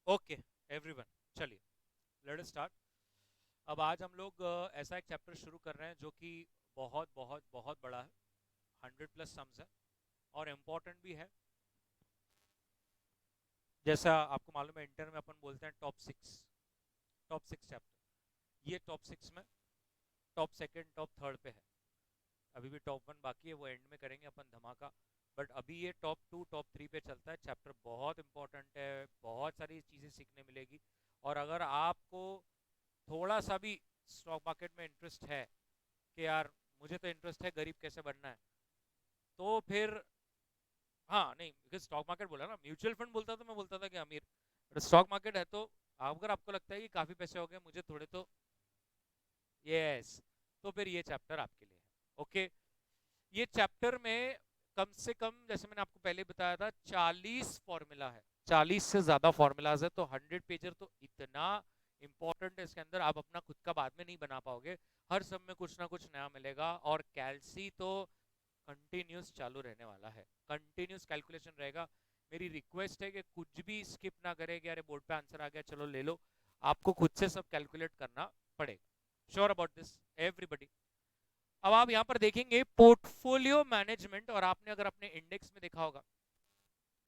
Okay everyone, चलिए let us start. अब आज हम लोग ऐसा एक चैप्टर शुरू कर रहे हैं जो कि बहुत बहुत बहुत बड़ा है। 100+ सम्स है और इम्पोर्टेंट भी है। जैसा आपको मालूम है, इंटर में अपन बोलते हैं टॉप सिक्स चैप्टर। ये टॉप 6 में टॉप सेकंड टॉप थर्ड पे है। अभी भी टॉप 1 बाकी है, वो एंड में करेंगे अपन धमाका। बट अभी ये टॉप 2 टॉप 3 पे चलता है। चैप्टर बहुत इंपॉर्टेंट है, बहुत सारी चीज़ें सीखने मिलेगी। और अगर आपको थोड़ा सा भी स्टॉक मार्केट में इंटरेस्ट है कि यार मुझे तो इंटरेस्ट है गरीब कैसे बनना है, तो फिर हाँ नहीं, बिकॉज स्टॉक मार्केट बोला ना, म्यूचुअल फंड बोलता तो मैं बोलता था कि अमीर। बट स्टॉक मार्केट है तो अगर आपको लगता है कि काफ़ी पैसे हो गए मुझे थोड़े, तो यस, तो फिर ये चैप्टर आपके लिए है। ओके, ये चैप्टर में कम से कम, जैसे मैंने आपको पहले बताया था, 40 फॉर्मूला है। 40 से ज्यादा फॉर्मूलाज है, तो 100 पेजर तो इतना इंपॉर्टेंट है। इसके अंदर आप अपना खुद का बाद में नहीं बना पाओगे। हर सब में कुछ ना कुछ नया मिलेगा। और कैलसी तो कंटिन्यूस चालू रहने वाला है, कंटिन्यूस कैलकुलेशन रहेगा। मेरी रिक्वेस्ट है कि कुछ भी स्किप ना करें कि अरे बोर्ड पे आंसर आ गया चलो ले लो। आपको खुद से सब कैलकुलेट करना पड़ेगा। Sure about this everybody? अब आप यहां पर देखेंगे पोर्टफोलियो मैनेजमेंट, और आपने अगर अपने इंडेक्स में देखा होगा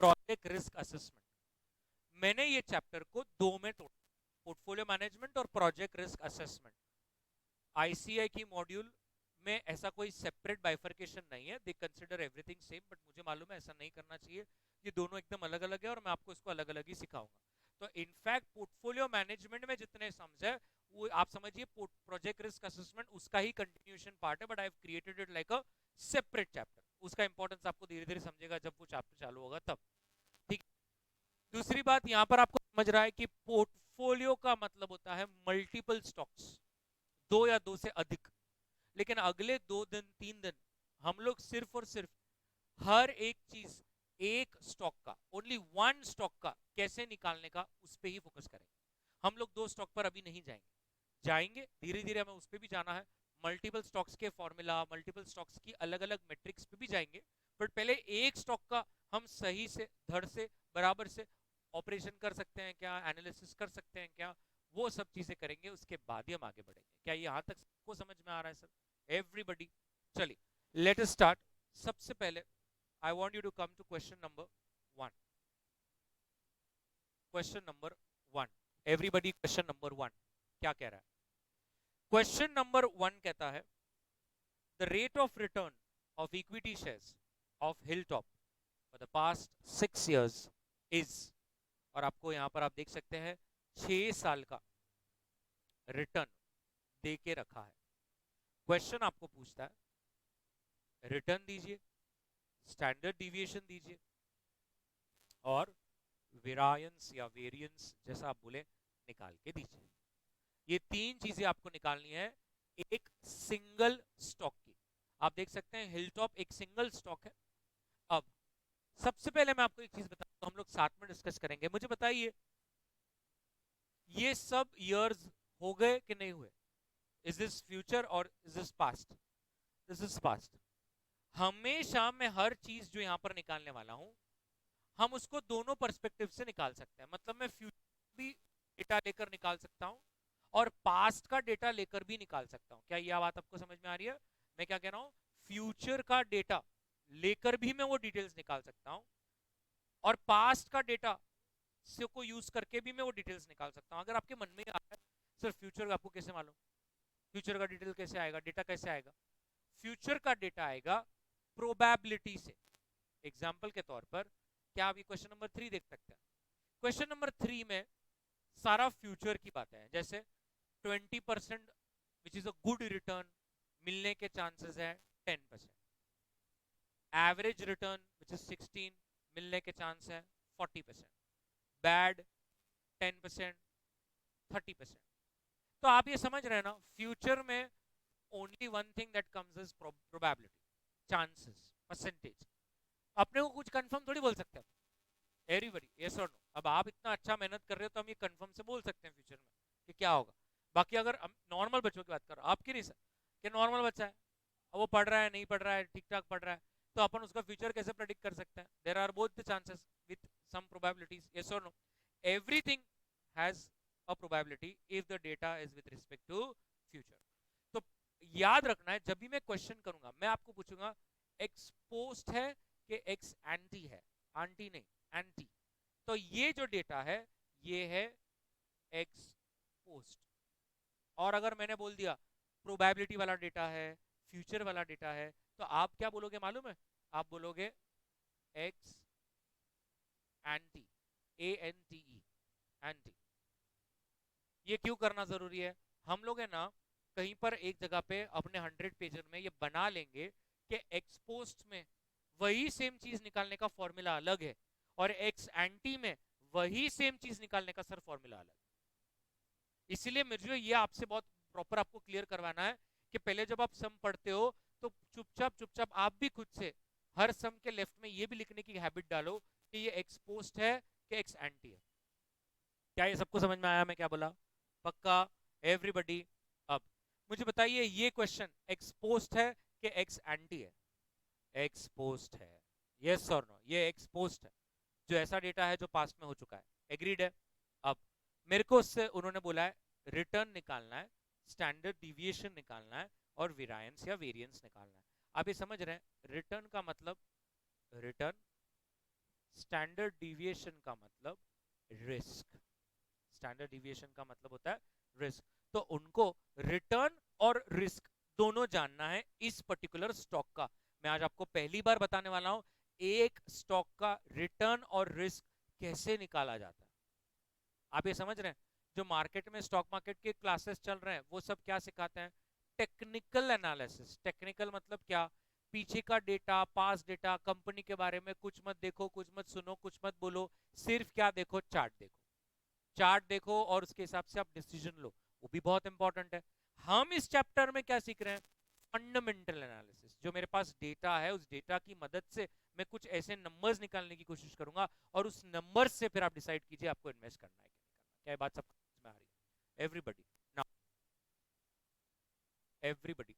प्रोजेक्ट रिस्क असेसमेंट। मैंने ये चैप्टर को दो में तोड़ा, पोर्टफोलियो मैनेजमेंट और प्रोजेक्ट रिस्क असेसमेंट। आईसीआई की मॉड्यूल में ऐसा कोई सेपरेट बाइफर्केशन नहीं है, they consider everything same. But मुझे मालूम है ऐसा नहीं करना चाहिए, ये दोनों एकदम अलग अलग है और मैं आपको इसको अलग अलग ही सिखाऊंगा। तो इनफैक्ट पोर्टफोलियो मैनेजमेंट में जितने सम्स है वो आप समझिए प्रोजेक्ट रिस्क असेसमेंट उसका ही कंटिन्यूएशन पार्ट है। But I have created it like a separate chapter. उसका इंपॉर्टेंस आपको धीरे धीरे समझेगा जब वो चैप्टर चालू होगा तब। ठीक। दूसरी बात यहां पर आपको समझ रहा है कि पोर्टफोलियो का मतलब होता है मल्टीपल स्टॉक्स, दो या दो से अधिक। लेकिन अगले 2 दिन 3 दिन हम लोग सिर्फ और सिर्फ हर एक चीज, एक स्टॉक का, ओनली वन स्टॉक का कैसे निकालने का, उस पर ही फोकस करेंगे। हम लोग दो स्टॉक पर अभी नहीं जाएंगे, जाएंगे धीरे धीरे, हमें उस पर भी जाना है। मल्टीपल स्टॉक्स के फॉर्मूला, मल्टीपल स्टॉक्स की अलग अलग मेट्रिक्स पे भी जाएंगे। बट पहले एक स्टॉक का हम सही से, धड़ से, बराबर से ऑपरेशन कर सकते हैं क्या, एनालिसिस कर सकते हैं क्या, वो सब चीजें करेंगे। उसके बाद ही हम आगे बढ़ेंगे। क्या ये यहां तक सबको समझ में आ रहा है सर एवरीबडी? चलिए लेट अस स्टार्ट। सबसे पहले I want you to come to question number 1। Question number 1, everybody, question number 1 क्या कह रहा है? क्वेश्चन नंबर 1 कहता है the rate of return of equity shares of hilltop for the past 6 years is, और आपको यहां पर आप देख सकते हैं 6 साल का रिटर्न दे के रखा है। क्वेश्चन आपको पूछता है रिटर्न दीजिए, स्टैंडर्ड डिविएशन दीजिए, और वेरायंस या वेरिएंस जैसा आप बोले निकाल के दीजिए। ये तीन चीजें आपको निकालनी है एक सिंगल स्टॉक की। आप देख सकते हैं हिलटॉप एक सिंगल स्टॉक है। अब सबसे पहले मैं आपको एक चीज बताता हूं, हम लोग साथ में डिस्कस करेंगे। मुझे बताइए ये सब ईयर्स हो गए कि नहीं हुए? इज दिस फ्यूचर और is this past? This is past. हमेशा मैं हर चीज जो यहां पर निकालने वाला हूं, हम उसको दोनों पर्सपेक्टिव से निकाल सकते हैं। मतलब मैं फ्यूचर भी डेटा लेकर निकाल सकता हूं और पास्ट का डेटा लेकर भी निकाल सकता हूं। क्या यह बात आपको समझ में आ रही है? मैं क्या कह रहा हूं, फ्यूचर का डेटा लेकर भी मैं वो डिटेल्स निकाल सकता हूं, और पास्ट का डेटा से को यूज करके भी मैं वो डिटेल्स निकाल सकता हूं। अगर आपके मन में आ रहा है सर फ्यूचर का आपको कैसे मालूम, फ्यूचर का डिटेल कैसे आएगा, डेटा कैसे आएगा? फ्यूचर का डेटा आएगा प्रोबेबिलिटी से। एग्जाम्पल के तौर पर क्या आप ये क्वेश्चन नंबर 3 देख सकते हैं? क्वेश्चन नंबर 3 में सारा फ्यूचर की बातें हैं। जैसे 20% which is a good return मिलने के चांसेस है 10%। एवरेज रिटर्न विच इज 16 मिलने के चांस है 40%। बैड 10%, 30%। तो आप ये समझ रहे हैं ना, फ्यूचर में only one thing that comes is probability, chances, percentage. अपने को कुछ कंफर्म थोड़ी बोल सकते हैं एवरीबॉडी, यस और नो। अब आप इतना अच्छा मेहनत कर रहे हो तो हम ये कंफर्म से बोल सकते हैं फ्यूचर में कि क्या होगा। बाकी अगर हम नॉर्मल बच्चों की बात कर रहे हो, आपकी नहीं सर, कि नॉर्मल बच्चा है, अब वो पढ़ रहा है नहीं पढ़ रहा है, ठीक ठाक पढ़ रहा है, तो अपन उसका फ्यूचर कैसे प्रेडिक्ट कर सकते हैं? There are both the chances with some probabilities, yes और no. everything has a probability if the data is with respect to future. तो याद रखना है, जब भी मैं क्वेश्चन करूंगा मैं आपको पूछूंगा एक्स पोस्ट है कि एक्स एंटी है, आंटी नहीं, एंटी। तो ये जो डेटा है ये है एक्स पोस्ट। और अगर मैंने बोल दिया प्रोबेबिलिटी वाला डेटा है, फ्यूचर वाला डेटा है, तो आप क्या बोलोगे मालूम है? आप बोलोगे x anti, A N T E, anti. ये क्यों करना जरूरी है? हम लोग है ना कहीं पर एक जगह पे अपने 100 पेजर में ये बना लेंगे कि एक्स पोस्ट में वही सेम चीज निकालने का फॉर्मूला अलग है और एक्स एंटी में वही सेम चीज निकालने का सर फॉर्मूला अलग। इसलिए मुझे ये आपसे बहुत प्रॉपर आपको क्लियर करवाना है कि पहले जब आप सम पढ़ते हो तो चुपचाप चुपचाप आप भी खुद से हर सम के लेफ्ट में ये भी लिखने की हैबिट डालो कि ये एक्स पोस्ट है कि एक्स एंटी है। क्या ये सबको समझ में आया मैं क्या बोला? पक्का एवरीबॉडी? अब मुझे बताइए ये क्वेश्चन एक्स पोस्ट है कि एक्स एंटी है? एक्स पोस्ट है, यस और नो? ये एक्स पोस्ट है, जो ऐसा डेटा है जो पास्ट में हो चुका है, एग्रीड है? अब मेरे को उससे उन्होंने बोला है रिटर्न निकालना है, स्टैंडर्ड डिविएशन निकालना है और वेरिएंस या वेरिएंस निकालना है। आप ये समझ रहे हैं? रिटर्न का मतलब रिटर्न, स्टैंडर्ड डिविएशन का मतलब रिस्क। स्टैंडर्ड डिविएशन का मतलब होता है रिस्क। तो उनको रिटर्न और रिस्क दोनों जानना है इस पर्टिकुलर स्टॉक का। मैं आज आपको पहली बार बताने वाला हूं एक स्टॉक का रिटर्न और रिस्क कैसे निकाला जाता है। आप ये समझ रहे हैं? जो मार्केट में स्टॉक मार्केट के क्लासेस चल रहे हैं वो सब क्या सिखाते हैं? Technical analysis. टेक्निकल मतलब क्या? पीछे का डेटा, पास डेटा, कंपनी के बारे में कुछ मत देखो, कुछ मत सुनो, कुछ मत बोलो, सिर्फ क्या देखो? चार्ट देखो। चार्ट देखो और उसके हिसाब से आप डिसीजन लो, वो भी बहुत इंपॉर्टेंट है। हम इस चैप्टर में क्या सीख रहे हैं? Fundamental analysis. जो मेरे पास डेटा है उस डेटा की मदद से मैं कुछ ऐसे नंबर्स निकालने की कोशिश करूंगा और उस नंबर्स से फिर आप डिसाइड कीजिए आपको इन्वेस्ट करना है कि नहीं करना। क्या ये बात सब समझ में आ रही है एवरीबॉडी? नाउ एवरीबॉडी,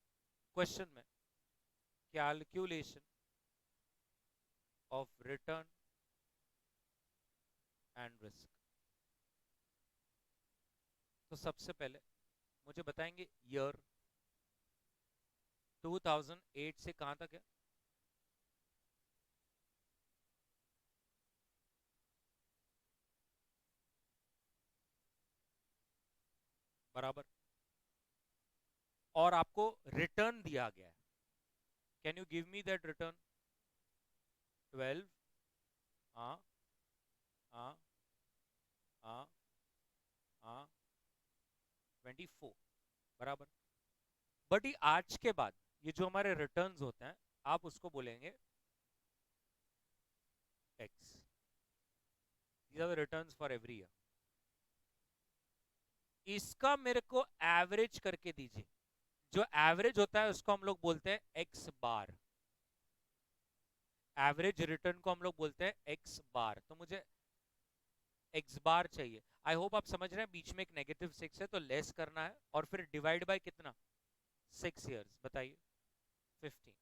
क्वेश्चन में calculation of return and risk. तो सबसे पहले मुझे बताएंगे ईयर 2008 से कहां तक है? बराबर। और आपको रिटर्न दिया गया है, can you give me that return? 12, हाँ हाँ हाँ हाँ, 24, बराबर। बट ये आज के बाद ये जो हमारे रिटर्न्स होते हैं आप उसको बोलेंगे x. These are the returns for every year. इसका मेरे को एवरेज करके दीजिए। जो एवरेज होता है उसको हम लोग बोलते हैं एक्स बार। एवरेज रिटर्न को हम लोग बोलते हैं एक्स बार। तो मुझे एक्स बार चाहिए। आई होप आप समझ रहे हैं, बीच में एक -6 है तो लेस करना है और फिर डिवाइड बाय कितना? 6 इयर्स। बताइए 15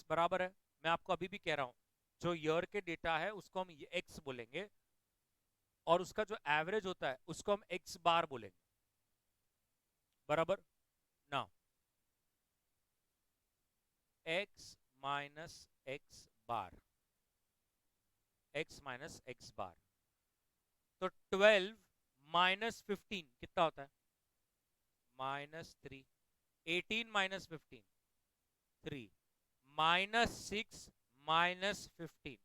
बराबर है। मैं आपको अभी भी कह रहा हूं जो ईयर के डेटा है उसको हम एक्स बोलेंगे और उसका जो एवरेज होता है उसको हम एक्स बार बोलेंगे, बराबर ना? एक्स माइनस एक्स बार, एक्स माइनस एक्स बार। तो 12 माइनस 15 कितना होता है? -3। 18 माइनस 15 3, -6 माइनस 15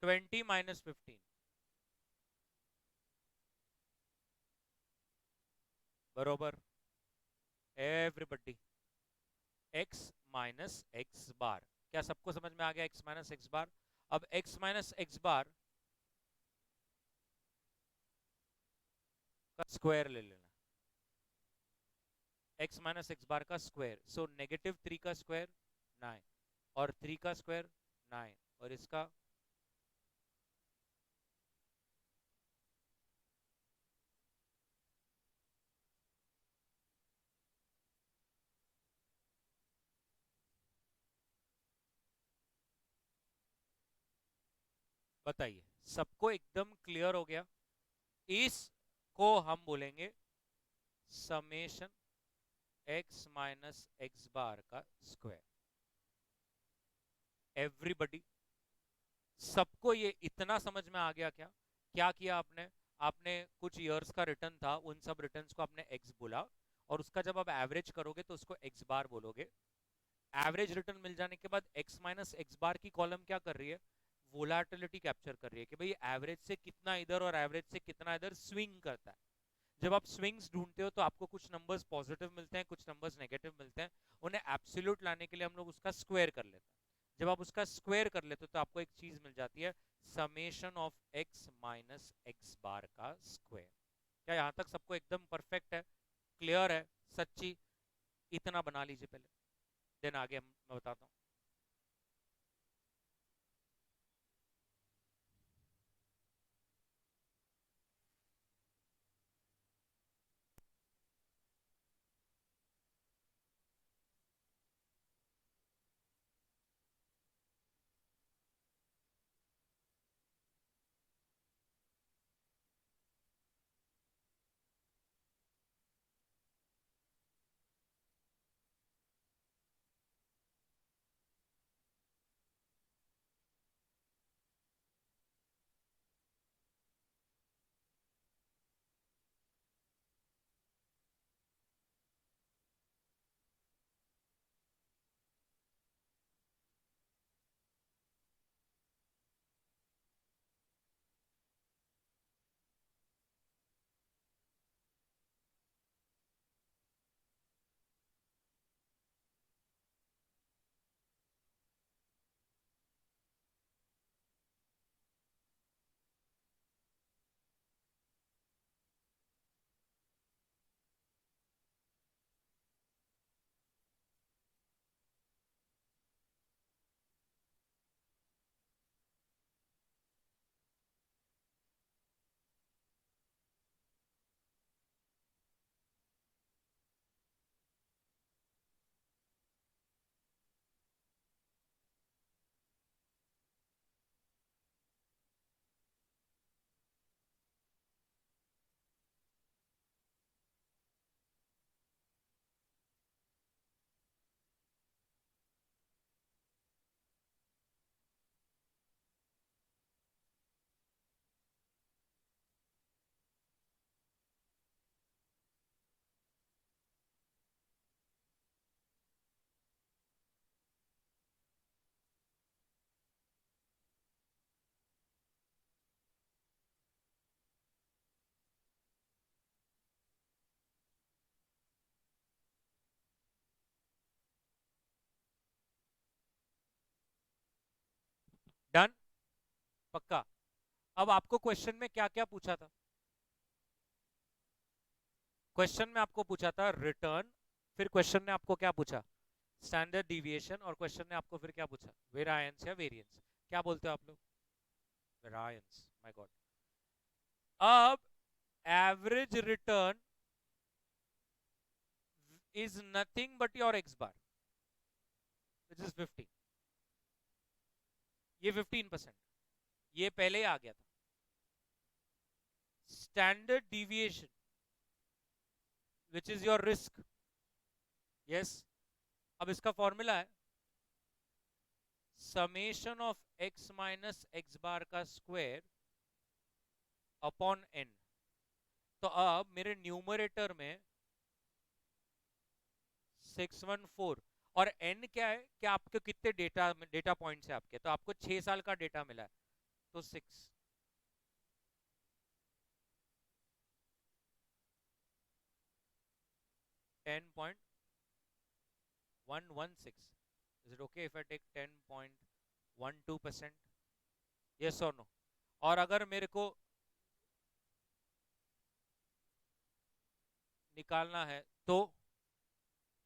20 माइनस 15, बरोबर एवरीबडी। x माइनस एक्स बार। क्या सबको समझ में आ गया? x माइनस एक्स बार। अब x माइनस एक्स बार का स्क्वायर ले लेना। x माइनस एक्स बार का स्क्वायर, सो -3 का स्क्वायर 9 और 3 का स्क्वायर 9 और इसका बताइए, सबको एकदम क्लियर हो गया? इसको हम बोलेंगे summation x minus x bar का स्क्वायर। एवरीबडी, सबको ये इतना समझ में आ गया क्या? क्या किया आपने? आपने कुछ ईयर्स का रिटर्न था, उन सब रिटर्न्स को आपने x बोला, और उसका जब आप एवरेज करोगे तो उसको x बार बोलोगे। एवरेज रिटर्न मिल जाने के बाद x माइनस एक्स बार की कॉलम क्या कर रही है? वोलाटिलिटी कैप्चर कर रही है कि भाई एवरेज से कितना इधर और एवरेज से कितना इधर स्विंग करता है। जब आप स्विंग्स ढूंढते हो तो आपको कुछ नंबर्स पॉजिटिव मिलते हैं, कुछ नंबर्स नेगेटिव मिलते हैं। उन्हें एब्सोल्यूट लाने के लिए हम लोग उसका स्क्वायर कर लेते हैं। जब आप उसका स्क्वायर कर लेते हो तो आपको एक चीज मिल जाती है, summation of x minus x bar का स्क्वायर। क्या यहां तक सबको एकदम परफेक्ट है, क्लियर है, सच्ची? इतना बना लीजिए पहले, देन आगे मैं बताता हूँ। डन? पक्का? अब आपको क्वेश्चन में क्या क्या पूछा था? क्वेश्चन में आपको पूछा था रिटर्न, फिर क्वेश्चन ने आपको क्या पूछा? स्टैंडर्ड डिविएशन, और क्वेश्चन ने आपको फिर क्या पूछा? वेरायंस या वेरिएंस? क्या बोलते हो आप लोग? Variance, my god. अब average return is nothing but your x bar which is 15। ये 15%, ये पहले ही आ गया था। Standard deviation which is your risk, yes. अब इसका फॉर्मूला है summation of x minus x bar का स्क्वायर अपॉन n। तो अब मेरे न्यूमरेटर में 614, और n क्या है? क्या आपके कितने डेटा पॉइंट्स है आपके? तो आपको 6 साल का डेटा मिला है, तो 6, 10.116। Is it okay if I take 10.12%? Yes और नो? और अगर मेरे को निकालना है तो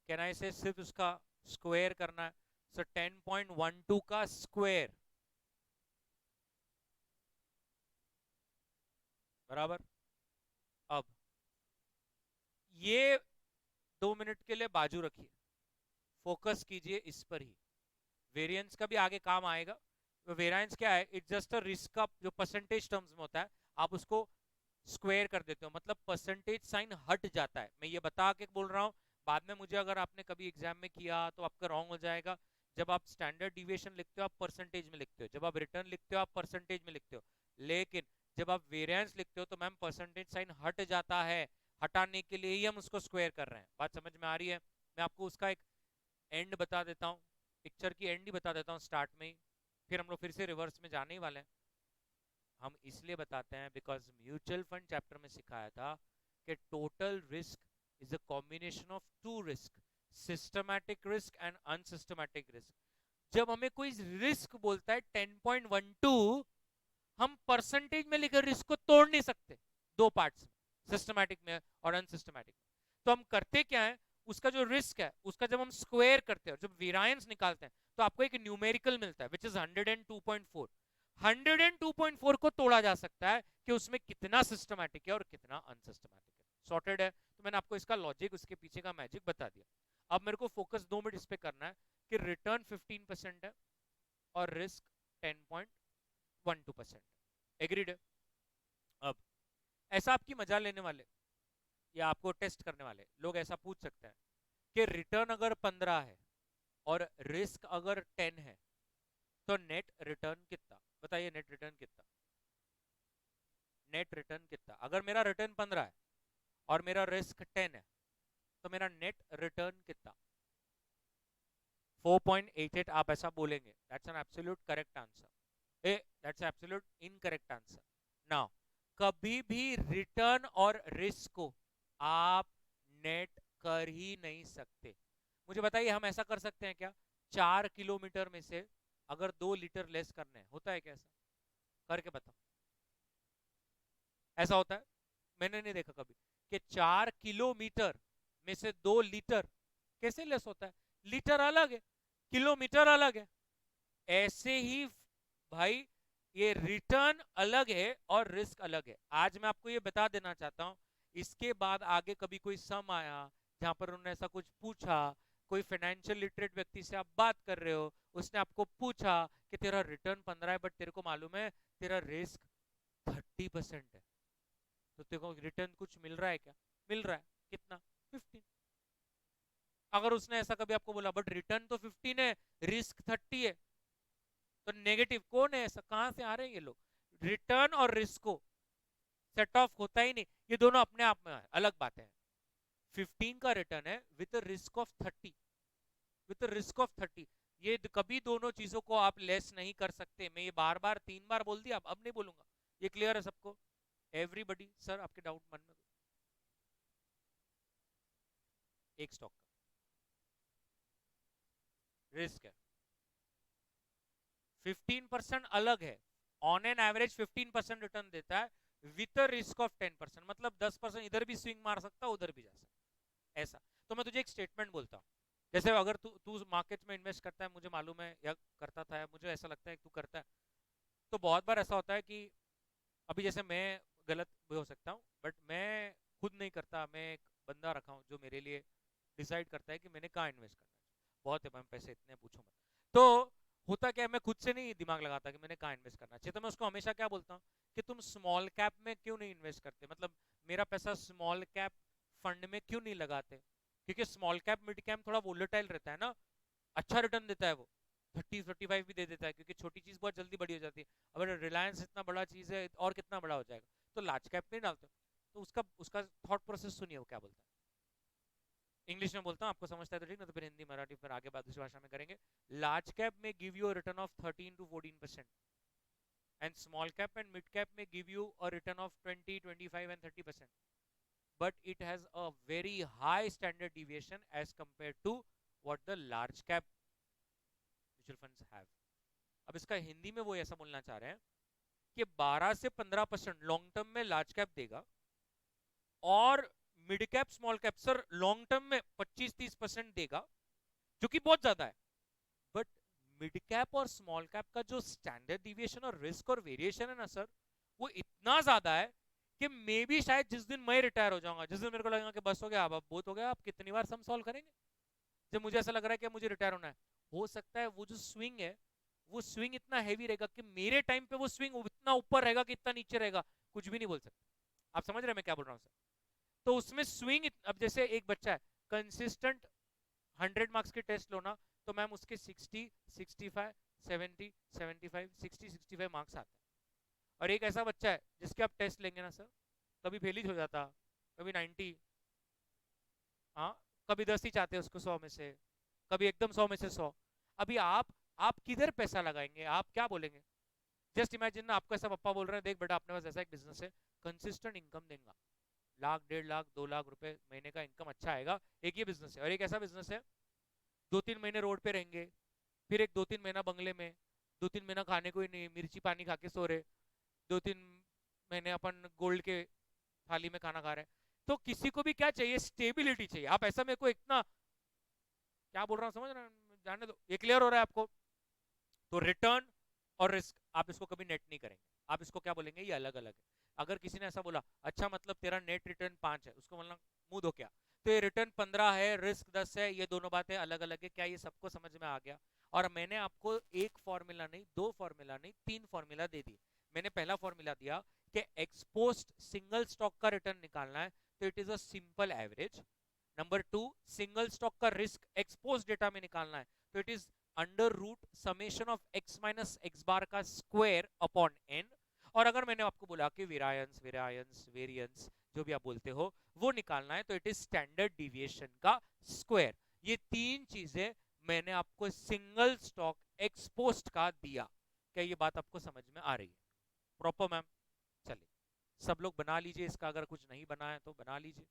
कैन आई से सिर्फ उसका स्क्वायर करना है? सो 10.12 का स्क्वायर बराबर। अब ये 2 मिनट के लिए बाजू रखिए, फोकस कीजिए इस पर ही। वेरिएंस का भी आगे काम आएगा, वेरिएंस क्या है, इट्स जस्ट अ रिस्क का जो परसेंटेज टर्म्स में होता है, आप उसको स्क्वायर कर देते हो, मतलब परसेंटेज साइन हट जाता है। मैं ये बता के बोल रहा हूँ, बाद में मुझे अगर आपने कभी एग्जाम में किया तो आपका रॉन्ग हो जाएगा। जब आप स्टैंडर्ड डिविएशन लिखते हो आप परसेंटेज में लिखते हो, जब आप रिटर्न लिखते हो आप परसेंटेज में लिखते हो, लेकिन जब आप वेरिएंस लिखते हो तो मैम परसेंटेज साइन हट जाता है, हटाने के लिए ही हम उसको स्क्वायर कर रहे हैं। बात समझ में आ रही है? मैं आपको उसका एक एंड बता देता हूँ, पिक्चर की एंड ही बता देता हूँ स्टार्ट में ही, फिर हम लोग फिर से रिवर्स में जाने ही वाले हैं। हम इसलिए बताते हैं बिकॉज म्यूचुअल फंड चैप्टर में सिखाया था कि total risk is a combination of two risk, systematic risk and unsystematic risk. जब हमें कोई रिस्क बोलता है 10.12, हम परसेंटेज में लिखे रिस्क को तोड़ नहीं सकते दो पार्ट्स में, सिस्टमैटिक में और अनसिस्टमैटिक में। तो हम करते क्या है, उसका जो रिस्क है उसका जब हम स्क्वायर करते हैं, जब वेरिएंस निकालते हैं, तो आपको एक न्यूमेरिकल मिलता है विच इज 102.4। 102.4 को तोड़ा जा सकता है कि उसमें कितना सिस्टमैटिक है और कितना अनसिस्टमैटिक है। सॉर्टेड है? तो मैंने आपको इसका लॉजिक, उसके पीछे का मैजिक बता दिया। अब मेरे को फोकस 2 मिनट इस पे करना है कि रिटर्न 15% है और रिस्क 10.12%। एग्रीड है? अब ऐसा आपकी मजा लेने वाले या आपको टेस्ट करने वाले लोग ऐसा पूछ सकते हैं कि रिटर्न अगर 15 है और रिस्क अगर 10 है तो नेट रिटर्न कितना? बताइए नेट रिटर्न कितना? नेट रिटर्न कितना? अगर मेरा रिटर्न 15 है और मेरा रिस्क 10 है तो मेरा नेट रिटर्न कितना? 4.88। आप ऐसा बोलेंगे, that's an absolute correct answer. A, that's absolute incorrect answer. Now कभी भी रिटर्न और रिस्क को आप नेट कर ही नहीं सकते। मुझे बताइए, हम ऐसा कर सकते हैं क्या, 4 किलोमीटर में से अगर 2 लीटर लेस करने हैं, होता है क्या ऐसा? करके बताओ, ऐसा होता है? मैंने नहीं देखा कभी कि 4 किलोमीटर में से 2 लीटर कैसे लेस होता है। लीटर अलग है, किलोमीटर अलग है। ऐसे ही भाई ये रिटर्न अलग है और रिस्क अलग है। आज मैं आपको ये बता देना चाहता हूं, इसके बाद आगे कभी कोई सम आया जहां पर उन्होंने ऐसा कुछ पूछा, कोई फाइनेंशियल लिटरेट व्यक्ति से आप बात कर रहे हो, उसने आपको पूछा कि तेरा रिटर्न 15 है बट तेरे को मालूम है तेरा रिस्क 30% है, तो तेरे को रिटर्न कुछ मिल रहा है क्या? मिल रहा है, कितना? 15। अगर उसने ऐसा कभी आपको बोला बट रिटर्न तो 15 है, रिस्क 30 है, तो नेगेटिव कौन है? ऐसा कहां से आ रहे हैं ये लोग? रिटर्न और रिस्क को सेट ऑफ होता ही नहीं, ये दोनों अपने आप में अलग बातें हैं। 15 का रिटर्न है with risk of 30, with risk of 30। ये कभी दोनों चीजों को आप लेस नहीं कर सकते। मैं ये बार बार 3 बार बोल दिया, अब नहीं बोलूंगा। ये क्लियर है सबको? एवरीबडी? सर आपके डाउट मन में एक स्टॉक का रिस्क है 15% अलग है, ऑन एन एवरेज 15% रिटर्न देता है विथ रिस्क ऑफ 10%, मतलब 10% इधर भी स्विंग मार सकता, उधर भी जा सकता, ऐसा। तो मैं तुझे एक स्टेटमेंट बोलता हूँ, जैसे अगर तू तू मार्केट में इन्वेस्ट करता है, मुझे मालूम है या करता था, मुझे ऐसा लगता है कि तू करता है, तो बहुत बार ऐसा होता है कि अभी जैसे मैं गलत भी हो सकता हूँ बट मैं खुद नहीं करता, मैं एक बंदा रखा हूँ जो मेरे लिए डिसाइड करता है कि मैंने कहाँ इन्वेस्ट करना है। बहुत है मैम, पैसे इतने पूछो मत। तो होता क्या है, मैं खुद से नहीं दिमाग लगाता कि मैंने कहाँ इन्वेस्ट करना चाहिए, तो मैं उसको हमेशा क्या बोलता हूँ कि तुम स्मॉल कैप में क्यों नहीं इन्वेस्ट करते, मतलब मेरा पैसा स्मॉल कैप फंड में क्यों नहीं लगाते? क्योंकि स्मॉल कैप मिड कैप थोड़ा वोलेटाइल रहता है ना, अच्छा रिटर्न देता है वो, 30-35 भी दे देता है, क्योंकि छोटी चीज बहुत जल्दी बड़ी हो जाती है। अगर रिलायंस इतना बड़ा चीज है और कितना बड़ा हो जाएगा, तो लार्ज कैप में डालते हो। तो उसका उसका थॉट प्रोसेस सुनिए वो क्या बोलता है। इंग्लिश में बोलता हूँ, आपको समझता है तो ठीक, ना तो फिर हिंदी मराठी फिर आगे बात दूसरी भाषा में करेंगे। लार्ज कैप में give you a return of 13 to 14%, and small cap and mid cap में give you a return of 20, 25 and 30%, but it has a very high standard deviation as compared to what the large cap mutual funds have. अब इसका हिंदी में वो ऐसा बोलना चाह रहे हैं कि 12 से 15% लॉन्ग टर्म में लार्ज कैप देगा और mid cap small cap sir long term में 25-30% देगा, जो कि बहुत ज्यादा है। बट मिड कैप और स्मॉल कैप का जो स्टैंडर्ड डिविएशन और रिस्क और वेरिएशन है ना सर, वो इतना ज्यादा है कि मे भी शायद जिस दिन मैं रिटायर हो जाऊंगा, जिस दिन मेरे को लगेगा कि बस हो गया, अब बहुत हो गया, आप कितनी बार सम सॉल्व करेंगे, जब मुझे ऐसा लग रहा है कि मुझे रिटायर होना है, हो सकता है वो जो स्विंग है वो स्विंग इतना हैवी रहेगा कि मेरे टाइम पे वो स्विंग इतना ऊपर रहेगा कि इतना नीचे रहेगा, कुछ भी नहीं बोल सकते। आप समझ रहे हैं मैं क्या बोल रहा हूँ सर? तो उसमें स्विंग, अब जैसे एक बच्चा है कंसिस्टेंट, 100 मार्क्स के टेस्ट लो ना, तो मैम उसके 60, 65, 70, 75, 60, 65 मार्क्स आते हैं। और एक ऐसा बच्चा है जिसके आप टेस्ट लेंगे ना सर, कभी फेल ही हो जाता, कभी 90, हाँ, कभी 10 ही चाहते हैं उसको 100 में से, कभी एकदम 100 में से 100। अभी आप किधर पैसा लगाएंगे, आप क्या बोलेंगे? जस्ट इमेजिन ना, आपको ऐसा पापा बोल रहे हैं, देख बेटा अपने पास ऐसा एक बिजनेस है, कंसिस्टेंट इनकम देगा, लाख, 1.5 लाख, 2 लाख रुपए महीने का इनकम अच्छा आएगा। एक ये बिजनेस है, और एक ऐसा बिजनेस है 2-3 महीने रोड पे रहेंगे, फिर एक 2-3 महीना बंगले में, 2-3 महीना खाने को ही नहीं, मिर्ची पानी खा के सो रहे, 2-3 महीने अपन गोल्ड के थाली में खाना खा रहे हैं। तो किसी को भी क्या चाहिए, स्टेबिलिटी चाहिए। आप ऐसा मेरे को इतना क्या बोल रहा हूँ समझ रहे हैं? जाने दो, ये क्लियर हो रहा है आपको? तो रिटर्न और रिस्क आप इसको कभी नेट नहीं करेंगे, आप इसको क्या बोलेंगे, ये अलग अलग है। अगर किसी ने ऐसा बोला, अच्छा मतलब तेरा नेट रिटर्न 5 है, उसको बोलना मुंह दो क्या, तो ये रिटर्न 15 है, रिस्क 10 है, ये दोनों बातें अलग अलग है। क्या ये सबको समझ में आ गया? और मैंने आपको एक फॉर्मूला नहीं, दो फॉर्मूला नहीं, 3 फॉर्मूला दे दिए। मैंने पहला फॉर्मूला दिया कि एक्सपोस्ट सिंगल स्टॉक का रिटर्न निकालना है, तो it is a simple average. Number 2, single stock का रिस्क एक्सपोज डेटा में निकालना है, तो it is under root summation of x minus x bar का स्क्वायर अपॉन एन। और अगर मैंने आपको बोला कि वेरिएंस वेरिएंस वेरिएंस जो भी आप बोलते हो वो निकालना है, तो इट इज स्टैंडर्ड डिविएशन का स्क्वायर। ये 3 चीजें मैंने आपको सिंगल स्टॉक एक्सपोस्ट का दिया। क्या ये बात आपको समझ में आ रही है? Proper ma'am? चलिए सब लोग बना लीजिए इसका, अगर कुछ नहीं बना है तो बना लीजिए।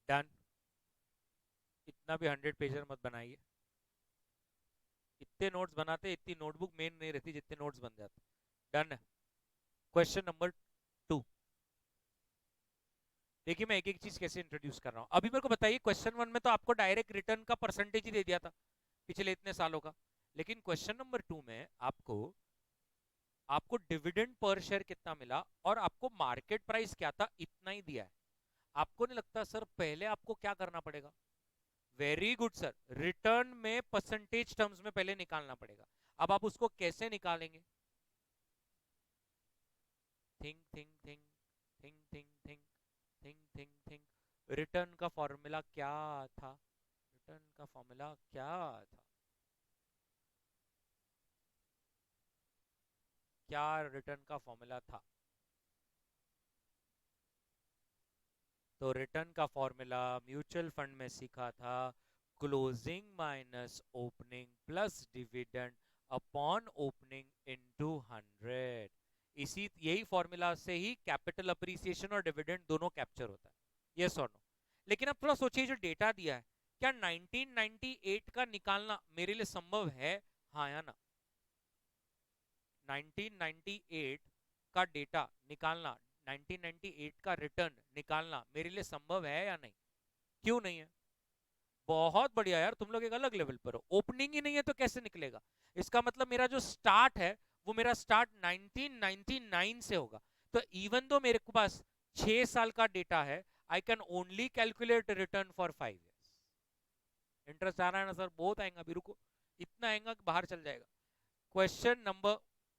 डन। इतना भी 100 पेजर मत बनाइए। इतने नोट्स बनाते, इतनी नोटबुक मेन नहीं रहती जितने नोट्स बन जाते। डन है। Question number 2। देखिए मैं एक एक चीज कैसे इंट्रोड्यूस कर रहा हूं। अभी मेरे को बताइए, क्वेश्चन 1 में तो आपको डायरेक्ट रिटर्न का परसेंटेज ही दे दिया था पिछले इतने सालों का, लेकिन क्वेश्चन नंबर 2 में आपको आपको डिविडेंड पर शेयर कितना मिला और आपको मार्केट प्राइस क्या था, इतना ही दिया है। आपको नहीं लगता सर पहले आपको क्या करना पड़ेगा? वेरी गुड सर, रिटर्न में परसेंटेज टर्म्स में पहले निकालना पड़ेगा। अब आप उसको कैसे निकालेंगे? Think think think think think think think think think. Return का फॉर्मूला क्या था? रिटर्न का फॉर्मूला क्या था? क्या रिटर्न का फॉर्मूला था? तो रिटर्न का फॉर्मूला म्यूचुअल फंड में सीखा था, closing minus opening plus dividend upon opening into 100। इसी यही फॉर्मूला से ही कैपिटल अप्रिसिएशन और डिविडेंड दोनों कैप्चर होता है। यस और नो? लेकिन अब थोड़ा सोचिए, जो डेटा दिया है, क्या 1998 का निकालना मेरे लिए संभव है? हाँ या ना? 1998 का डेटा निकालना, 1998 का रिटर्न निकालना मेरे लिए संभव है या नहीं? क्यों नहीं है? बहुत बढ़िया यार, तुम लोग एक अलग लेवल पर हो। ओपनिंग ही नहीं है तो कैसे निकलेगा? इसका मतलब मेरा जो स्टार्ट है वो मेरा स्टार्ट 1999 से होगा। तो इवन दो मेरे पास 6 साल का डेटा है, I can only calculate return for 5 years. Interest आ रहा है ना सर? बहुत आएगा, अभी रुको, इतना आएगा कि बाहर चल जाएगा। क्वेश्चन नंबर,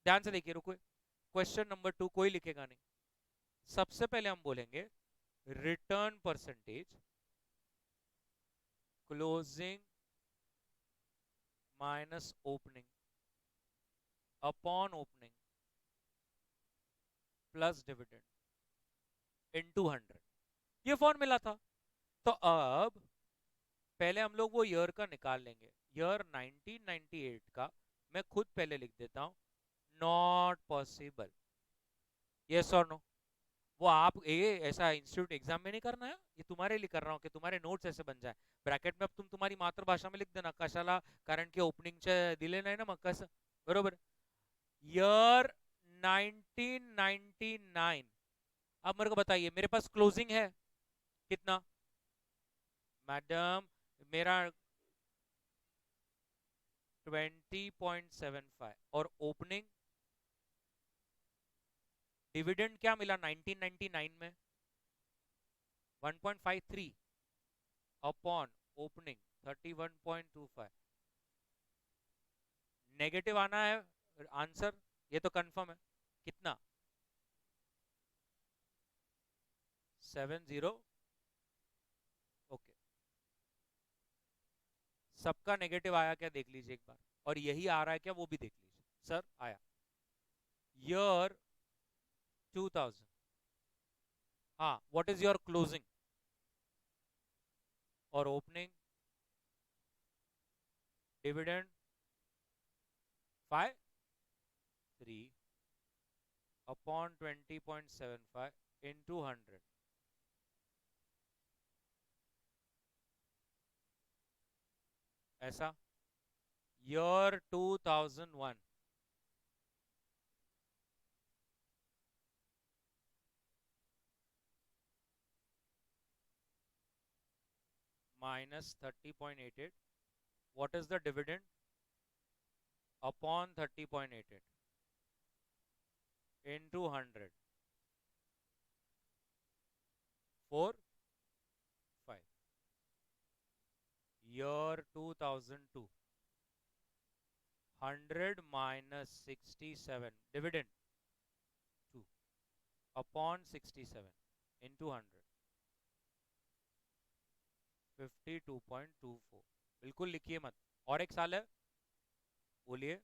ध्यान से देखिए, रुको। क्वेश्चन नंबर 2 कोई लिखेगा नहीं। सबसे पहले हम बोलेंगे return percentage closing minus opening upon opening plus dividend into 100। ये फॉर्मूला था। तो अब पहले हम लोग वो ईयर का निकाल लेंगे। ईयर 1998 का मैं खुद पहले लिख देता हूँ, नॉट पॉसिबल। यस और नो? वो आप ये ऐसा इंस्टीट्यूट एग्जाम में नहीं करना है, ये तुम्हारे लिए कर रहा हूँ कि तुम्हारे नोट्स ऐसे बन जाए। ब्रैकेट में अब तुम तुम्हारी मातृभाषा में लिख देना, कशाला कारण की ओपनिंग दिले नाही ना मग कसं, बरोबर? ईयर 1999। अब मेरे को बताइए, मेरे पास क्लोजिंग है कितना मैडम? मेरा 20.75 और ओपनिंग डिविडेंड क्या मिला 1999 में? 1.53 अपॉन ओपनिंग 31.25। नेगेटिव आना है आंसर, ये तो कंफर्म है। कितना? 70। ओके, सबका नेगेटिव आया क्या देख लीजिए एक बार, और यही आ रहा है क्या वो भी देख लीजिए। सर आया। ईयर 2000। हाँ, व्हाट इज योर क्लोजिंग और ओपनिंग डिविडेंड? 53 upon 20.75 into 100। ऐसा। Year 2001 minus 30.88, what is the dividend upon 30.88 into 100। 4 5। Year 2002 100 minus 67 dividend 2 upon 67 into 100। 52.24। बिल्कुल लिखिए मत। और एक साल है, बोलिए।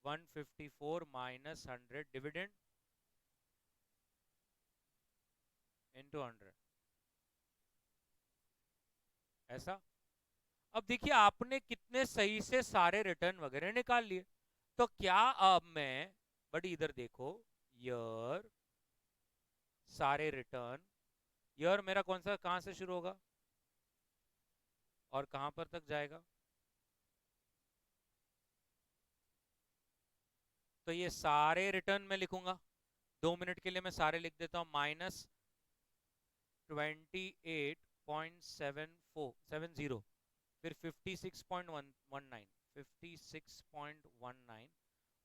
154 माइनस 100 डिविडेंड इंटू 100। ऐसा। अब देखिए आपने कितने सही से सारे रिटर्न वगैरह निकाल लिए। तो क्या अब मैं, बट इधर देखो, ईयर सारे रिटर्न, ईयर मेरा कौन सा कहां से शुरू होगा और कहां पर तक जाएगा? तो ये सारे रिटर्न में लिखूंगा। 2 मिनट के लिए मैं सारे लिख देता हूं। माइनस 28.70, फिर 56.119, 56.19,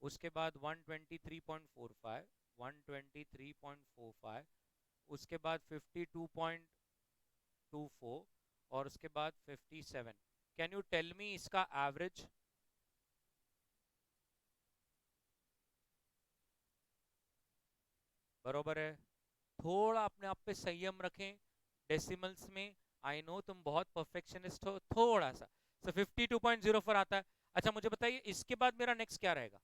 उसके बाद 123.45, 123.45, उसके बाद 52.24 और उसके बाद 57। कैन यू टेल मी इसका एवरेज? बरोबर है। थोड़ा अपने आप पे संयम रखें डेसिमल्स में। आई नो तुम बहुत परफेक्शनिस्ट हो, थोड़ा सा। सो 52.04 आता है। अच्छा मुझे बताइए इसके बाद मेरा नेक्स्ट क्या रहेगा?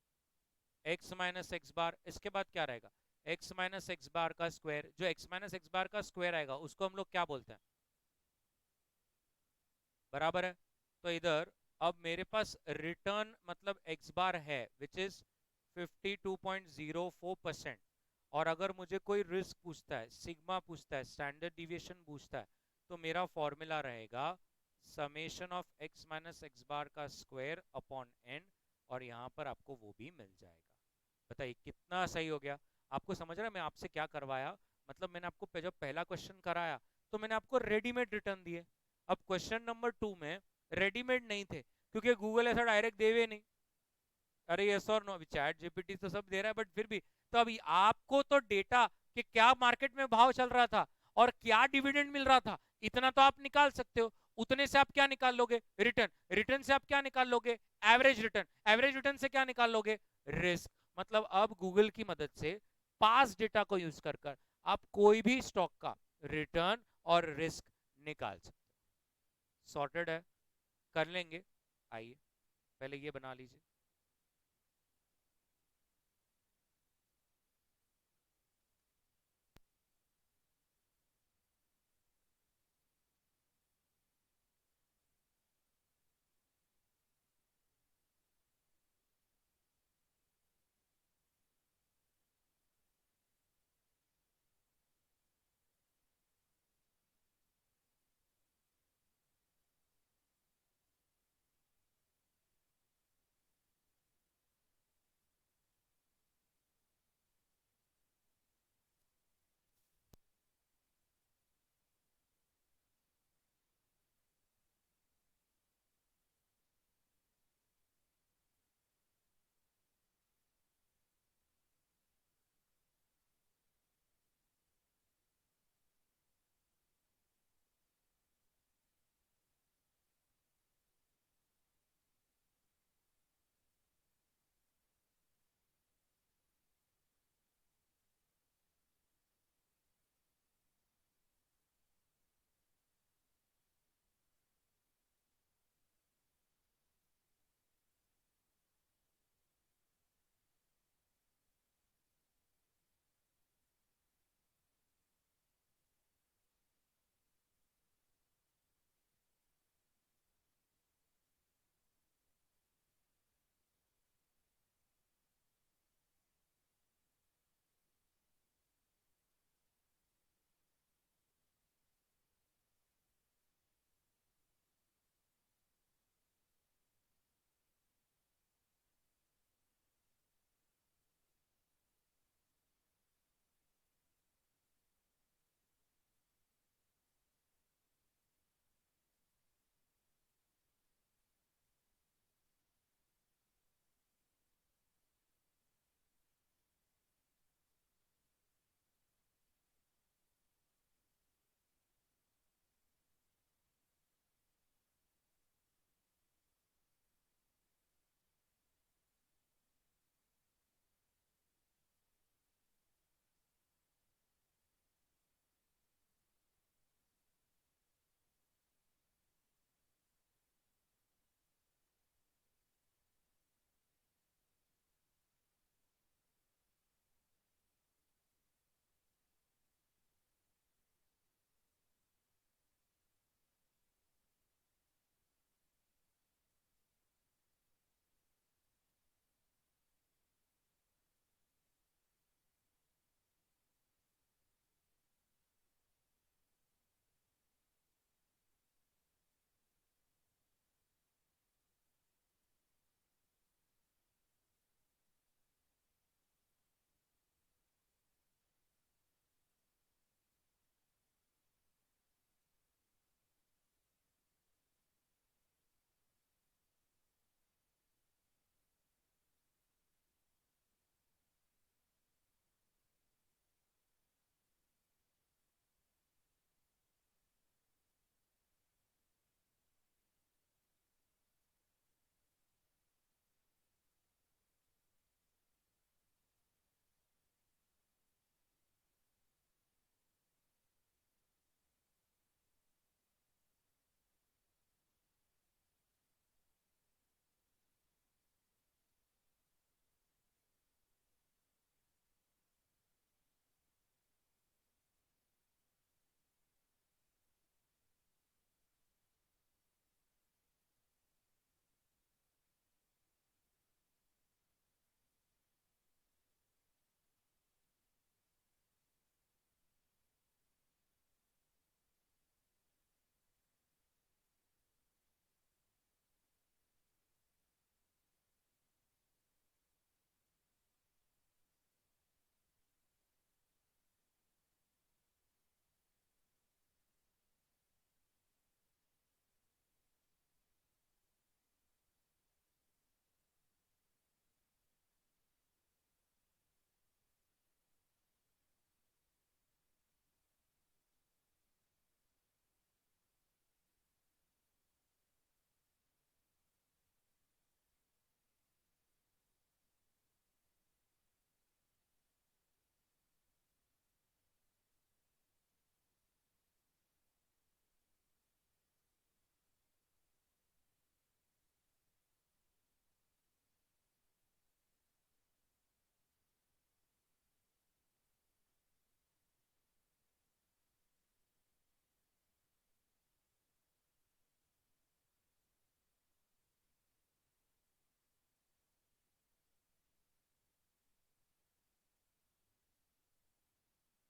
एक्स माइनस एक्स बार। इसके बाद क्या रहेगा? एक्स माइनस एक्स बार का स्क्वायर। जो एक्स माइनस एक्स बार का स्क्वायर आएगा उसको हम लोग क्या बोलते हैं? बराबर है। तो इधर अब मेरे पास रिटर्न मतलब एक्स बार है विच इज 52.04%। और अगर मुझे कोई रिस्क पूछता है, सिग्मा पूछता है, स्टैंडर्ड डिविएशन पूछता है, तो मेरा फॉर्मूला रहेगा summation of x minus x bar का स्क्वायर अपॉन एन, और यहां पर आपको वो भी मिल जाएगा। बताइए कितना सही हो गया? आपको समझ रहा है मैं आपसे क्या करवाया? मतलब मैंने आपको जब पहला क्वेश्चन कराया तो मैंने आपको रेडीमेड रिटर्न दिए। अब क्वेश्चन नंबर 2 में रेडीमेड नहीं थे क्योंकि गूगल ऐसा डायरेक्ट देवे नहीं। अरे यस और नो, अभी चैट जीपीटी तो सब दे रहा है बट फिर भी। तो अभी आपको तो डेटा कि क्या मार्केट में भाव चल रहा था और क्या डिविडेंड मिल रहा था, इतना तो आप निकाल सकते हो। उतने से आप क्या निकाल लोगे? रिटर्न। रिटर्न से आप क्या निकाल लोगे? Average return. एवरेज रिटर्न से क्या निकाल लोगे? रिस्क। मतलब अब गूगल की मदद से पास डेटा को यूज कर कर आप कोई भी स्टॉक का रिटर्न और रिस्क निकाल सकते हो। सॉर्टेड है? कर लेंगे। आइए पहले ये बना लीजिए।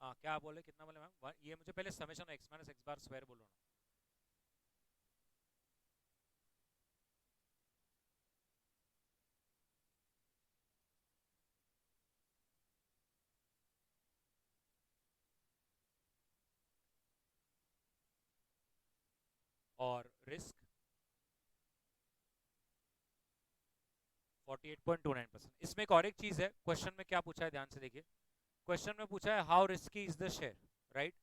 हाँ क्या बोले, कितना बोले मैम? ये मुझे पहले summation x minus x bar square बोलो ना। और रिस्क 48.29%। इसमें एक और एक चीज है, क्वेश्चन में क्या पूछा है ध्यान से देखिए। क्वेश्चन में पूछा है how risky is the share, right?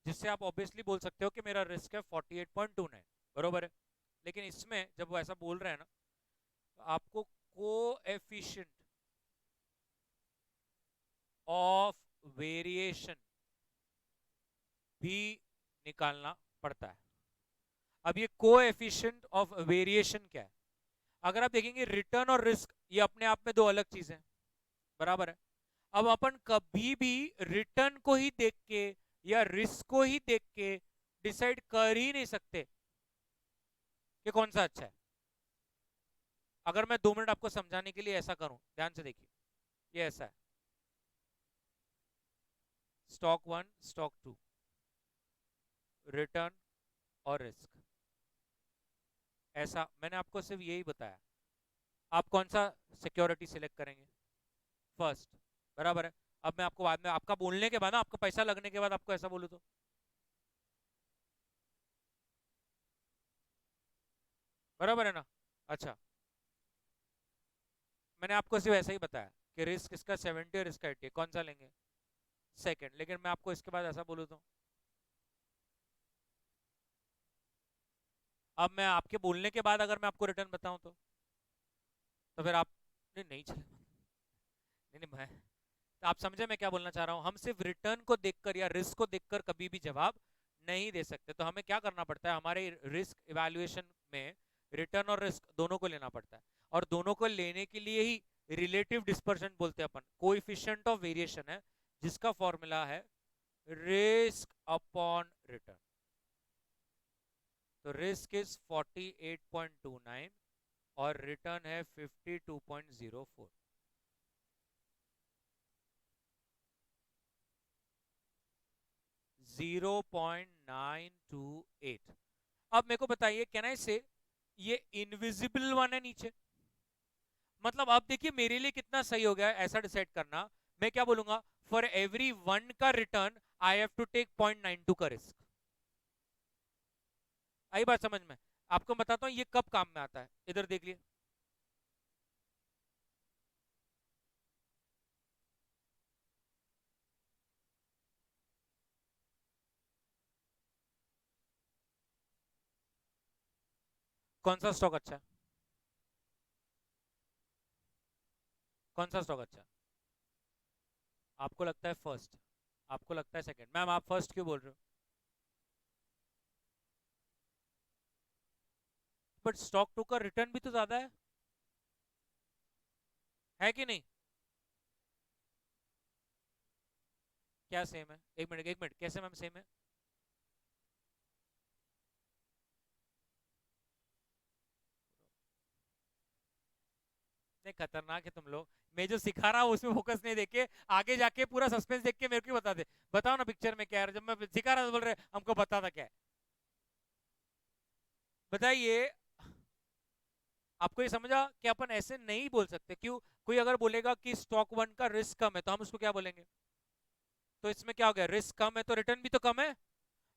जिससे आप ऑब्वियसली बोल सकते हो कि मेरा रिस्क है 48.29, बरोबर है। लेकिन इसमें जब वो ऐसा बोल रहे हैं ना, तो आपको कोएफिशिएंट ऑफ वेरिएशन भी निकालना पड़ता है। अब ये कोएफिशिएंट ऑफ वेरिएशन क्या है? अगर आप देखेंगे रिटर्न और रिस्क ये अपने आप में दो अलग चीजें हैं, बराबर है। अब अपन कभी भी रिटर्न को ही देख के या रिस्क को ही देख के डिसाइड कर ही नहीं सकते कि कौन सा अच्छा है। अगर मैं 2 मिनट आपको समझाने के लिए ऐसा करूं, ध्यान से देखिए, ये ऐसा है, स्टॉक 1, स्टॉक 2, रिटर्न और रिस्क। ऐसा मैंने आपको सिर्फ यही बताया। आप कौन सा सिक्योरिटी सिलेक्ट करेंगे? फर्स्ट, बराबर है। अब मैं आपको बाद में आपका बोलने के बाद ना, आपका पैसा लगने के बाद आपको ऐसा बोलूं तो बराबर है ना? अच्छा, मैंने आपको सिर्फ ऐसा ही बताया कि रिस्क इसका 70 और इसका 80, कौन सा लेंगे? सेकंड। लेकिन मैं आपको इसके बाद ऐसा बोलूं अब मैं आपके बोलने के बाद अगर मैं आपको रिटर्न बताऊं तो फिर आप नहीं नहीं चले, नहीं नहीं मैं, तो आप समझे मैं क्या बोलना चाह रहा हूं? हम सिर्फ रिटर्न को देखकर या रिस्क को देखकर कभी भी जवाब नहीं दे सकते। तो हमें क्या करना पड़ता है, हमारे रिस्क इवैल्यूएशन में रिटर्न और रिस्क दोनों को लेना पड़ता है। और दोनों को लेने के लिए ही रिलेटिव डिस्पर्शन बोलते हैं अपन, कोएफिशिएंट ऑफ वेरिएशन है, जिसका फॉर्मूला है रिस्क अपॉन रिटर्न। तो रिस्क इज 48.29 और रिटर्न है 52.04। 0.928। अब मेरे को बताइए, कैन आई से ये इनविजिबल वन है नीचे? मतलब अब देखिए मेरे लिए कितना सही हो गया ऐसा डिसाइड करना। मैं क्या बोलूंगा, फॉर एवरी 1 का return I have to take 0.92 का रिस्क। आई बात समझ में? आपको बताता हूं ये कब काम में आता है, इधर देख लिए। कौन सा स्टॉक अच्छा है? कौन सा स्टॉक अच्छा है? आपको लगता है फर्स्ट, आपको लगता है सेकंड। मैम आप फर्स्ट क्यों बोल रहे हो? बट स्टॉक 2 का रिटर्न भी तो ज्यादा है कि नहीं? क्या सेम है? एक मिनट एक मिनट, कैसे मैम सेम है? इतने खतरनाक है तुम लोग। मैं जो सिखा रहा हूँ उसमें फोकस नहीं देके आगे जाके पूरा सस्पेंस देख के मेरे को बता दे। बताओ ना पिक्चर में क्या है, जब मैं सिखा रहा था बोल रहे हमको बता था क्या है। बताइए। आपको ये समझा कि अपन ऐसे नहीं बोल सकते? क्यों? कोई अगर बोलेगा कि स्टॉक 1 का रिस्क कम है तो हम उसको क्या बोलेंगे? तो इसमें क्या हो गया, रिस्क कम है तो रिटर्न भी तो कम है।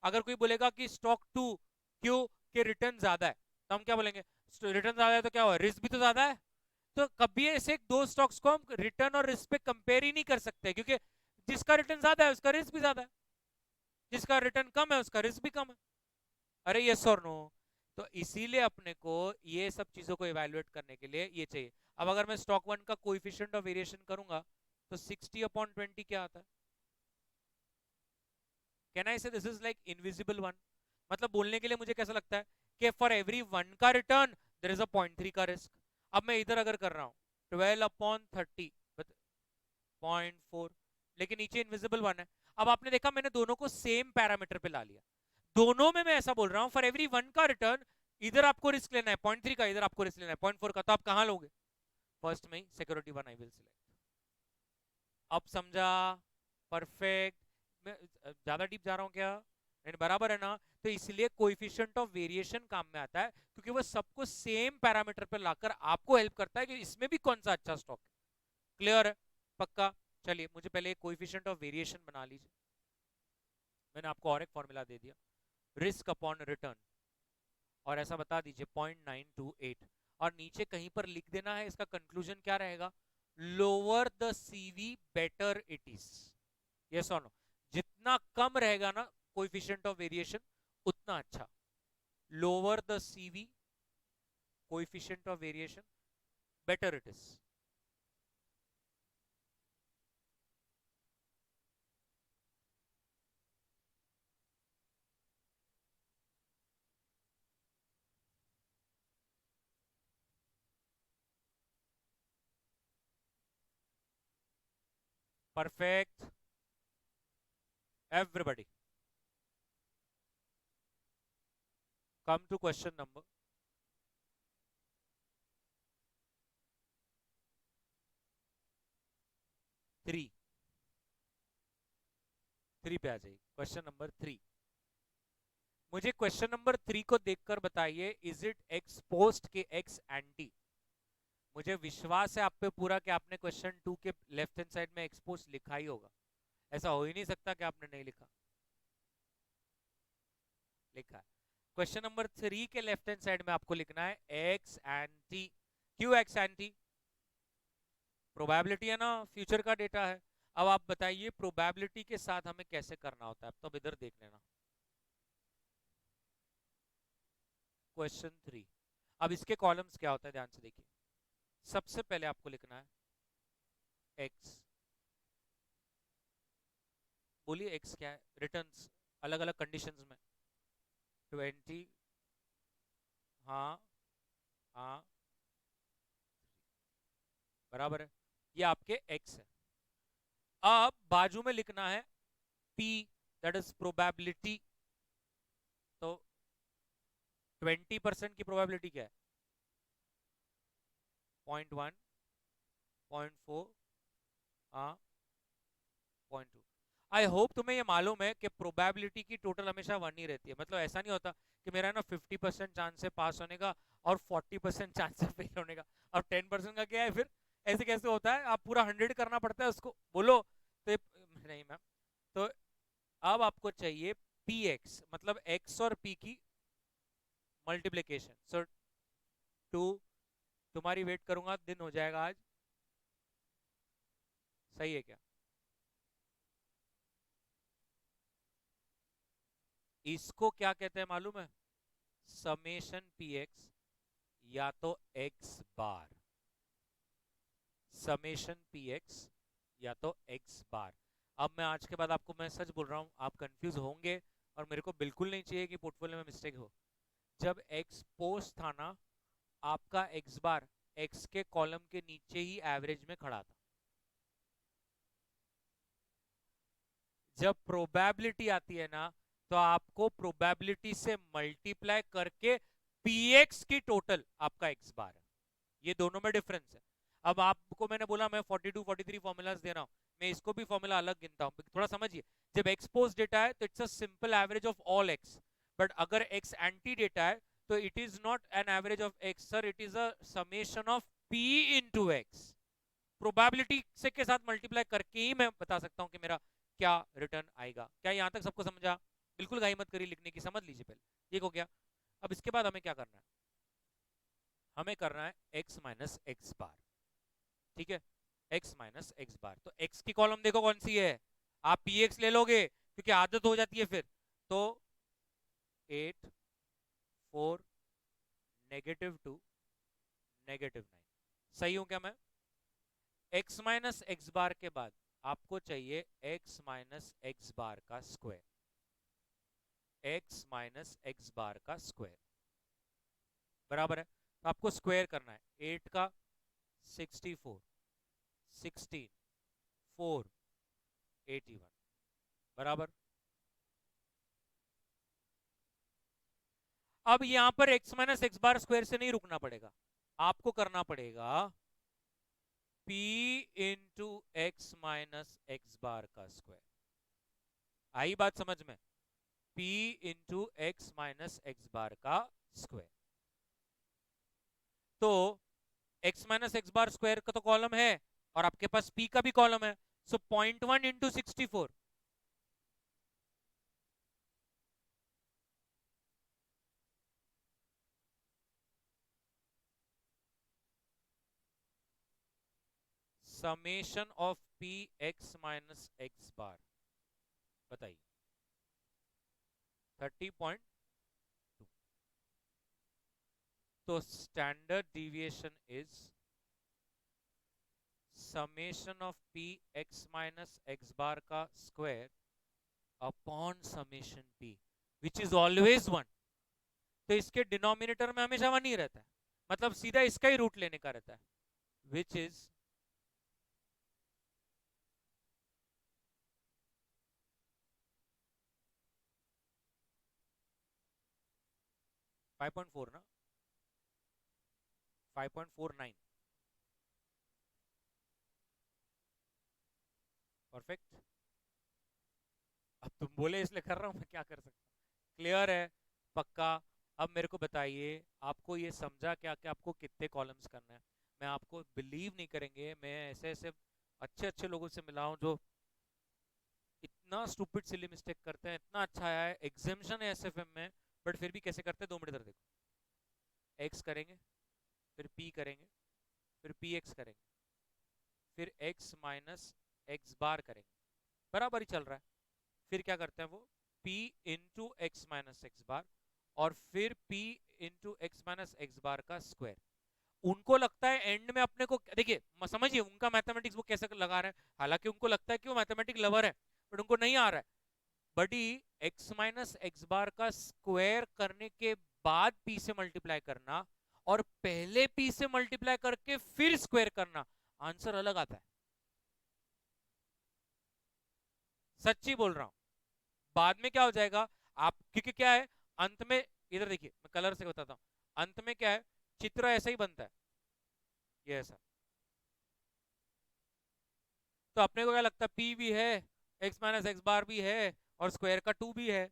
अगर कोई बोलेगा कि स्टॉक 2 क्यों कि रिटर्न ज्यादा है, तो हम क्या बोलेंगे? रिटर्न ज्यादा है तो क्या हुआ, रिस्क भी तो ज्यादा है। तो कभी ऐसे दो स्टॉक्स को हम रिटर्न और रिस्क पे कंपेयर ही नहीं कर सकते, क्योंकि जिसका रिटर्न ज्यादा है उसका रिस्क भी ज्यादा है, जिसका रिटर्न कम है उसका रिस्क भी कम है। अरे यस और नो? तो इसीलिए अपने को ये सब चीजों को इवेल्युएट करने के लिए ये चाहिए। अब अगर मैं स्टॉक 1 का कोएफिशिएंट ऑफ वेरिएशन करूंगा तो 60/20 क्या आता है? कैन आई से this is like invisible one? मतलब बोलने के लिए मुझे कैसा लगता है कि फॉर एवरी 1 का रिटर्न देयर इज अ 0.3 का रिस्क। अब मैं इधर अगर कर रहा हूं 12/30 0.4, लेकिन नीचे इनविजिबल वन है। अब आपने देखा मैंने दोनों को सेम पैरामीटर पे ला लिया। दोनों में मैं ऐसा बोल रहा हूं फॉर एवरी 1 का रिटर्न इधर आपको रिस्क लेना है 0.3 का, इधर आपको रिस्क लेना है 0.4 का, तो आप कहां लोगे? फर्स्ट में ही सिक्योरिटी 1 आई विल सिलेक्ट। अब समझा? परफेक्ट। मैं ज्यादा डीप जा रहा हूँ क्या? नहीं, बराबर है ना? तो इसलिए कोएफिशिएंट ऑफ वेरिएशन काम में आता है, क्योंकि वो सबको सेम पैरामीटर पे लाकर आपको हेल्प करता है कि इसमें भी कौन सा अच्छा स्टॉक है। क्लियर है? पक्का? चलिए मुझे पहले कोएफिशिएंट ऑफ वेरिएशन बना लीजिए। मैंने आपको और एक फॉर्मूला दे दिया, रिस्क अपॉन रिटर्न, और ऐसा बता दीजिए 0.928, और नीचे कहीं पर लिख देना है इसका कंक्लूजन क्या रहेगा, lower the CV better it is. Yes और नो? जितना कम रहेगा ना कोएफिशिएंट ऑफ वेरिएशन, उतना अच्छा। Lower the CV coefficient of variation, better it is. Perfect everybody. Come to question number 3। 3 पे आ जाइए, क्वेश्चन नंबर 3। मुझे क्वेश्चन नंबर 3 को देखकर बताइए, इज इट एक्स पोस्ट के एक्स एंटी? मुझे विश्वास है आप पे पूरा कि आपने क्वेश्चन 2 के लेफ्ट हैंड साइड में एक्स पोस्ट लिखा ही होगा। ऐसा हो ही नहीं सकता कि आपने नहीं लिखा। लिखा है। क्वेश्चन नंबर 3 के लेफ्ट हैंड साइड में आपको लिखना है एक्स एंटी। क्यों एक्स एंटी? प्रोबेबिलिटी है ना, फ्यूचर का डेटा है। अब आप बताइए प्रोबेबिलिटी के साथ हमें कैसे करना होता है, तो अब इधर देख लेना क्वेश्चन 3। अब इसके कॉलम्स क्या होता है, ध्यान से देखिए। सबसे पहले आपको लिखना है एक्स। बोलिए एक्स क्या है? रिटर्न्स अलग अलग कंडीशंस में। 20, हाँ हाँ, बराबर है, ये आपके एक्स है। अब बाजू में लिखना है p, दैट इज प्रोबेबिलिटी। तो 20% की प्रोबेबिलिटी क्या है? 0.1, 0.4, हाँ 0.2। आई होप तुम्हें ये मालूम है कि प्रोबेबिलिटी की टोटल हमेशा 1 ही रहती है। मतलब ऐसा नहीं होता कि मेरा ना 50% चांस है पास होने का और 40% चांस है फेल होने का। अब 10% का क्या है फिर? ऐसे कैसे होता है? आप पूरा 100 करना पड़ता है उसको, बोलो। तो नहीं मैम। तो अब आपको चाहिए पी एक्स, मतलब एक्स और पी की मल्टीप्लीकेशन। सो 2, तुम्हारी वेट करूंगा, दिन हो जाएगा आज। सही है क्या? इसको क्या कहते हैं मालूम है? समेशन पी एक्स या तो एक्स बार। समेशन पी एक्स या तो एक्स बार। अब मैं आज के बाद आपको, मैं सच बोल रहा हूं, आप कंफ्यूज होंगे और मेरे को बिल्कुल नहीं चाहिए कि पोर्टफोलियो में मिस्टेक हो। जब एक्स पोस्ट था ना, आपका एक्स बार एक्स के कॉलम के नीचे ही एवरेज में खड़ा था। जब प्रोबेबिलिटी आती है ना, तो आपको प्रोबेबिलिटी से मल्टीप्लाई करके पीएक्स की टोटल आपका एक्स बार है। ये दोनों में डिफरेंस है। अब आपको मैंने बोला मैं 42 43 फॉर्मूलाज दे रहा हूं, मैं इसको भी फॉर्मूला अलग गिनता हूं, थोड़ा समझिए। जब एक्स पोस्ट डेटा है तो it's a simple average of all x, but अगर एक्स एंटी डेटा है तो it is not an average of x sir, it is a summation of P into x. Probability से के साथ multiply करके ही मैं बता सकता हूं कि मेरा क्या रिटर्न आएगा। क्या यहां तक सबको समझा? बिल्कुल घाई मत करिए लिखने की, समझ लीजिए पहले। ठीक हो गया? अब इसके बाद हमें क्या करना है? हमें करना है x माइनस एक्स बार। ठीक है, x माइनस एक्स बार। तो x की कॉलम देखो कौन सी है, आप px ले लोगे क्योंकि आदत हो जाती है फिर। तो 8, 4, -2, -9। सही हूं क्या मैं? x माइनस एक्स बार के बाद आपको चाहिए x माइनस एक्स बार का square. x minus x bar का स्क्वायर बराबर है, तो आपको स्क्वायर करना है 8 का 64, 16, 4, 81 बराबर। अब यहां पर x minus x bar square से नहीं रुकना पड़ेगा, आपको करना पड़ेगा p into x minus x bar का स्क्वायर। आई बात समझ में? p into x minus x bar का स्क्वायर। तो x minus x bar square का तो कॉलम है और आपके पास p का भी कॉलम है, so 0.1 into 64। Summation of p x minus x bar, बताइए 30.2। तो standard deviation is summation of p x minus x bar का square upon summation p which is always 1। तो इसके डिनोमिनेटर में हमेशा 1 ही रहता है, मतलब सीधा इसका ही रूट लेने का रहता है, विच इज 5.4 ना, 5.49। परफेक्ट। अब तुम बोले इसलिए कर रहा हूं, मैं क्या कर सकता हूँ। क्लियर है? पक्का? अब मेरे को बताइए, आपको ये समझा क्या कि आपको कितने कॉलम्स करना है? मैं आपको बिलीव नहीं करेंगे, मैं ऐसे ऐसे अच्छे अच्छे लोगों से मिला हूं जो इतना स्टूपिड सिली मिस्टेक करते हैं। इतना अच्छा आया है, एग्जामिशन है एसएफएम में, बट फिर भी कैसे करते हैं। 2 मिनट इधर देखो। एक्स करेंगे, फिर पी करेंगे, फिर पी एक्स करेंगे, फिर एक्स माइनस एक्स बार करेंगे, बराबर ही चल रहा है। फिर क्या करते हैं वो, p into x minus x bar, और फिर p into x minus x bar का स्क्वायर। उनको लगता है एंड में अपने को, देखिए समझिए उनका मैथमेटिक्स वो कैसे लगा रहे हैं। हालांकि उनको लगता है कि वो मैथमेटिक लवर है, बट उनको नहीं आ रहा है। बड़ी x माइनस एक्स बार का स्क्वायर करने के बाद p से मल्टीप्लाई करना और पहले p से मल्टीप्लाई करके फिर स्क्वायर करना, आंसर अलग आता है। सच्ची बोल रहा हूं। बाद में क्या हो जाएगा, आप क्योंकि क्या है, अंत में इधर देखिए, मैं कलर से बताता हूं। अंत में क्या है, चित्र ऐसा ही बनता है, ये ऐसा। तो अपने को क्या लगता है, पी भी है, एक्स माइनस एक्स बार भी है, और स्क्वायर का 2 भी है,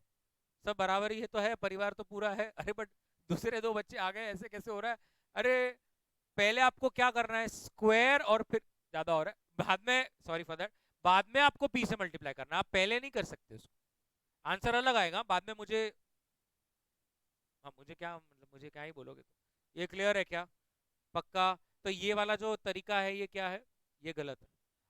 सब बराबर ही है, तो है, परिवार तो पूरा है। अरे बट दूसरे 2 बच्चे आ गए, ऐसे कैसे हो रहा है? अरे पहले आपको क्या करना है, स्क्वायर, और फिर ज्यादा हो रहा है बाद में, सॉरी फॉर दैट, बाद में आपको पी से मल्टीप्लाई करना, आप पहले नहीं कर सकते उसको। आंसर अलग आएगा बाद में, मुझे, हाँ मुझे क्या मतलब, मुझे क्या ही बोलोगे तुम। ये क्लियर है क्या? पक्का? तो ये वाला जो तरीका है ये क्या है, ये गलत है।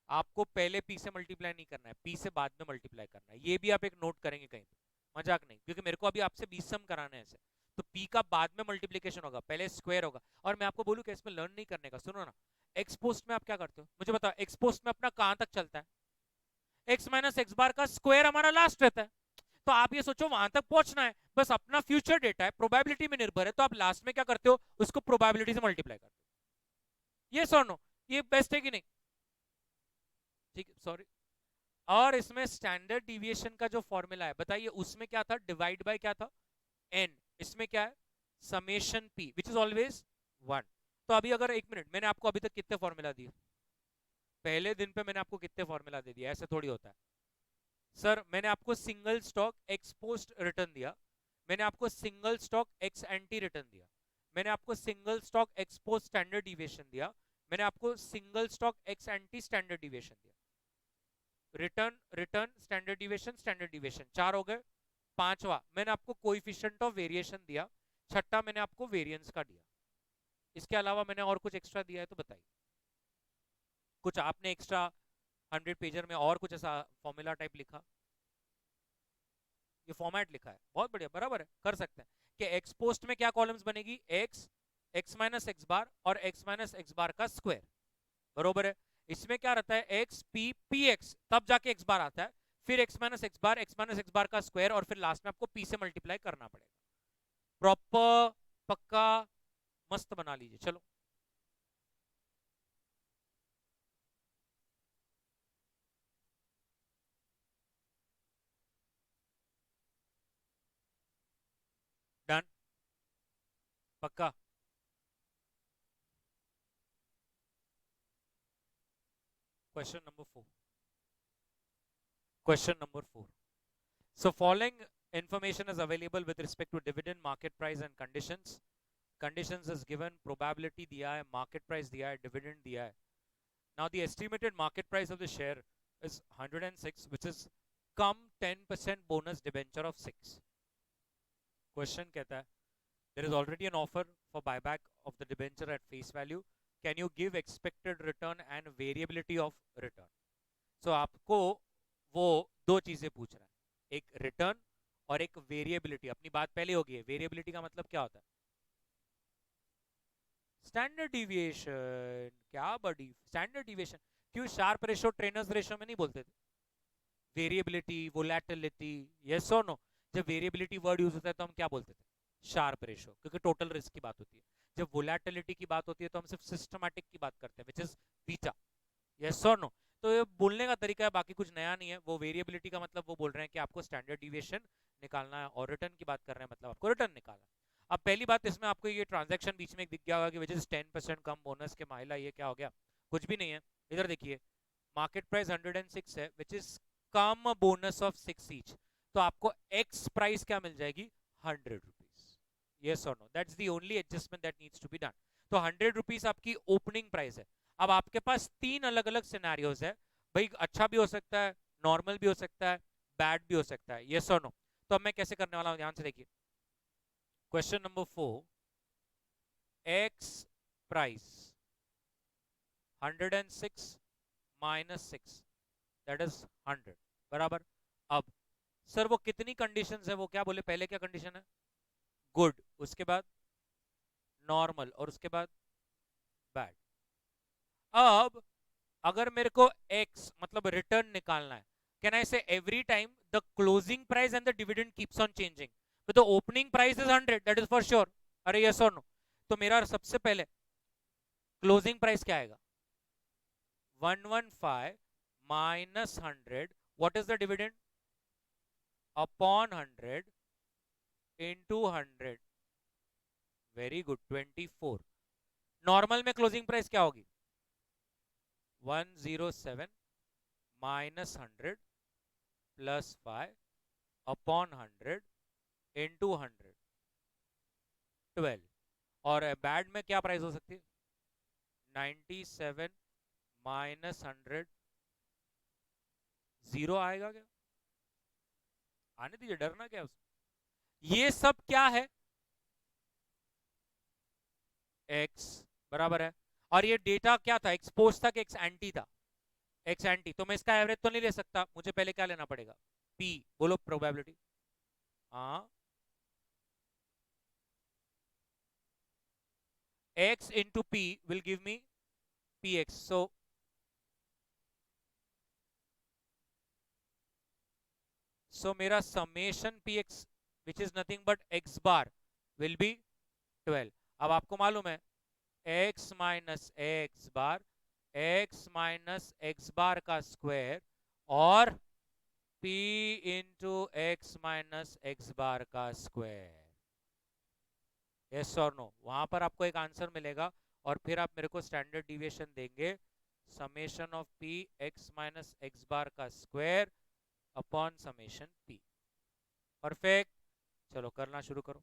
आपको पहले पी से मल्टीप्लाई नहीं करना है, पी से बाद में मल्टीप्लाई करना है। ये भी आप एक नोट करेंगे कहीं पे, मजाक नहीं, क्योंकि मेरे को अभी आपसे 20 सम कराने हैं ऐसे। तो पी का बाद में मल्टीप्लीकेशन होगा, पहले स्क्वायर होगा। और मैं आपको बोलूँ कि इसमें लर्न नहीं करने का, सुनो ना। एक्स पोस्ट में आप क्या करते हो मुझे बताओ, एक्स पोस्ट में अपना कहां तक चलता है, एक्स माइनस एक्स बार का स्क्वायर हमारा लास्ट रहता है। तो आप ये सोचो वहां तक पहुंचना है, बस अपना फ्यूचर डेटा है, प्रोबेबिलिटी में निर्भर है, तो आप लास्ट में क्या करते हो, उसको प्रोबेबिलिटी से मल्टीप्लाई करते हो। ये सर नो, ये बेस्ट है कि नहीं? ठीक है, सॉरी। और इसमें स्टैंडर्ड डिविएशन का जो फॉर्मूला है, बताइए उसमें क्या था, डिवाइड बाय क्या था, एन। इसमें क्या है, summation P which is always 1। तो अभी अगर 1 मिनट, मैंने आपको अभी तक कितने फॉर्मूला दिए, पहले दिन पे मैंने आपको कितने फॉर्मूला दे दिया, ऐसे थोड़ी होता है। सर मैंने आपको single stock x post return दिया, मैंने आपको single stock x anti return दिया, मैंने आपको single stock x post standard deviation दिया, मैंने आपको single stock x anti standard deviation दिया। रिटर्न रिटर्न स्टैंडर्ड डिविएशन 4 हो गए। पांचवा मैंने आपको कोइफिशिएंट ऑफ वेरिएशन दिया, छठा मैंने आपको वेरिएंस का दिया। इसके अलावा मैंने और कुछ एक्स्ट्रा दिया है तो बताइए, कुछ आपने एक्स्ट्रा 100 पेजर में और कुछ ऐसा फॉर्मूला टाइप लिखा? ये फॉर्मेट लिखा है, बहुत बढ़िया, बराबर है, कर सकते हैं। कि एक्स पोस्ट में क्या कॉलम्स बनेगी, x, x minus x bar और एक्स माइनस एक्स बार का स्क्वायर, बरोबर है। इसमें क्या रहता है, एक्स पी पी एक्स, तब जाके एक्स बार आता है, फिर एक्स माइनस एक्स बार, एक्स माइनस एक्स बार का स्क्वायर, और फिर लास्ट में आपको पी से मल्टीप्लाई करना पड़ेगा। प्रॉपर, पक्का, मस्त बना लीजिए। चलो डन, पक्का। Question number 4, question number 4, So following information is available with respect to dividend, market price and conditions. Conditions is given, probability दिया है, market price दिया है, dividend दिया है. Now the estimated market price of the share is 106, which is come 10% bonus debenture of 6. Question कहता है, there is already an offer for buyback of the debenture at face value. Can you give expected return and variability of return? So आपको वो दो चीजें पूछ रहा है, एक रिटर्न और एक वेरिएबिलिटी. अपनी बात पहले होगी है, वेरिएबिलिटी का मतलब क्या होता है? Standard deviation. क्या बड़ी स्टैंडर्ड डिविएशन? क्यों शार्प रेशो ट्रेनर्स रेशो में नहीं बोलते थे? वेरिएबिलिटी, वोलेटिलिटी, यस और नो. जब वेरिएबिलिटी वर्ड यूज होता है तो हम क्या बोलते थे? शार्प रेशो, क्योंकि टोटल रिस्क की बात होती है. जब वोलेटिलिटी की बात होती है तो हम सिर्फ सिस्टमैटिक की बात करते हैं, विच इज बीटा. यस और नो. तो ये बोलने का तरीका है, बाकी कुछ नया नहीं है. वो वेरिएबिलिटी का मतलब वो बोल रहे हैं कि आपको स्टैंडर्ड डिविएशन निकालना है, और रिटर्न की बात कर रहे हैं मतलब आपको रिटर्न निकालना है. अब पहली बात, इसमें आपको ये ट्रांजैक्शन बीच में एक दिख गया होगा कि विच इज 10% कम बोनस के माइला. ये क्या हो गया? कुछ भी नहीं है. इधर देखिए, मार्केट प्राइस 106 है, which is cum bonus of 6 each. तो आपको एक्स प्राइस क्या मिल जाएगी? 100 रुपीज. यस और no. That's the only adjustment that needs to be done. तो 100 रुपीज आपकी ओपनिंग प्राइस है. अब आपके पास तीन अलग अलग सिनेरियोज है भाई. अच्छा भी हो सकता है, नॉर्मल भी हो सकता है, बैड भी हो सकता है. यस और नो. तो अब मैं कैसे करने वाला हूं, ध्यान से देखिए. Question number 4, x price 106 minus 6, that is 100, बराबर. अब सर वो कितनी कंडीशंस है, वो क्या बोले? पहले क्या कंडीशन है? गुड, उसके बाद नॉर्मल, और उसके बाद बैड. अब अगर मेरे को x मतलब रिटर्न निकालना है, can I say every time the closing price and the dividend keeps on changing, तो the opening price is 100, that is for sure. अरे यस और नो. तो मेरा सबसे पहले क्लोजिंग प्राइस क्या आएगा? 115 माइनस 100. What is the dividend? Upon 100 into 100. Very good, 24. Normal में क्लोजिंग प्राइस क्या होगी? 107 माइनस 100 प्लस 5 अपॉन 100 इनटू 100, 12. और बैड में क्या प्राइस हो सकती है? 97 माइनस 100. जीरो आएगा क्या? आने दीजिए, डरना क्या उसमें. ये सब क्या है? एक्स, बराबर है. और ये डेटा क्या था? एक्सपोज था कि एक्स एंटी था? X anti. तो मैं इसका एवरेज तो नहीं ले सकता, मुझे पहले क्या लेना पड़ेगा? पी. बोलो प्रोबेबिलिटी. हाँ, x into p will give me px. So मेरा summation px which is nothing but x bar will be 12. अब आपको मालूम है x minus x bar, x minus x bar का स्क्वायर, और p into x minus x bar का square. Yes और no. वहां पर आपको एक आंसर मिलेगा, और फिर आप मेरे को स्टैंडर्ड डिविएशन देंगे, summation of P x minus x bar का square upon summation p. Perfect. चलो करना शुरू करो.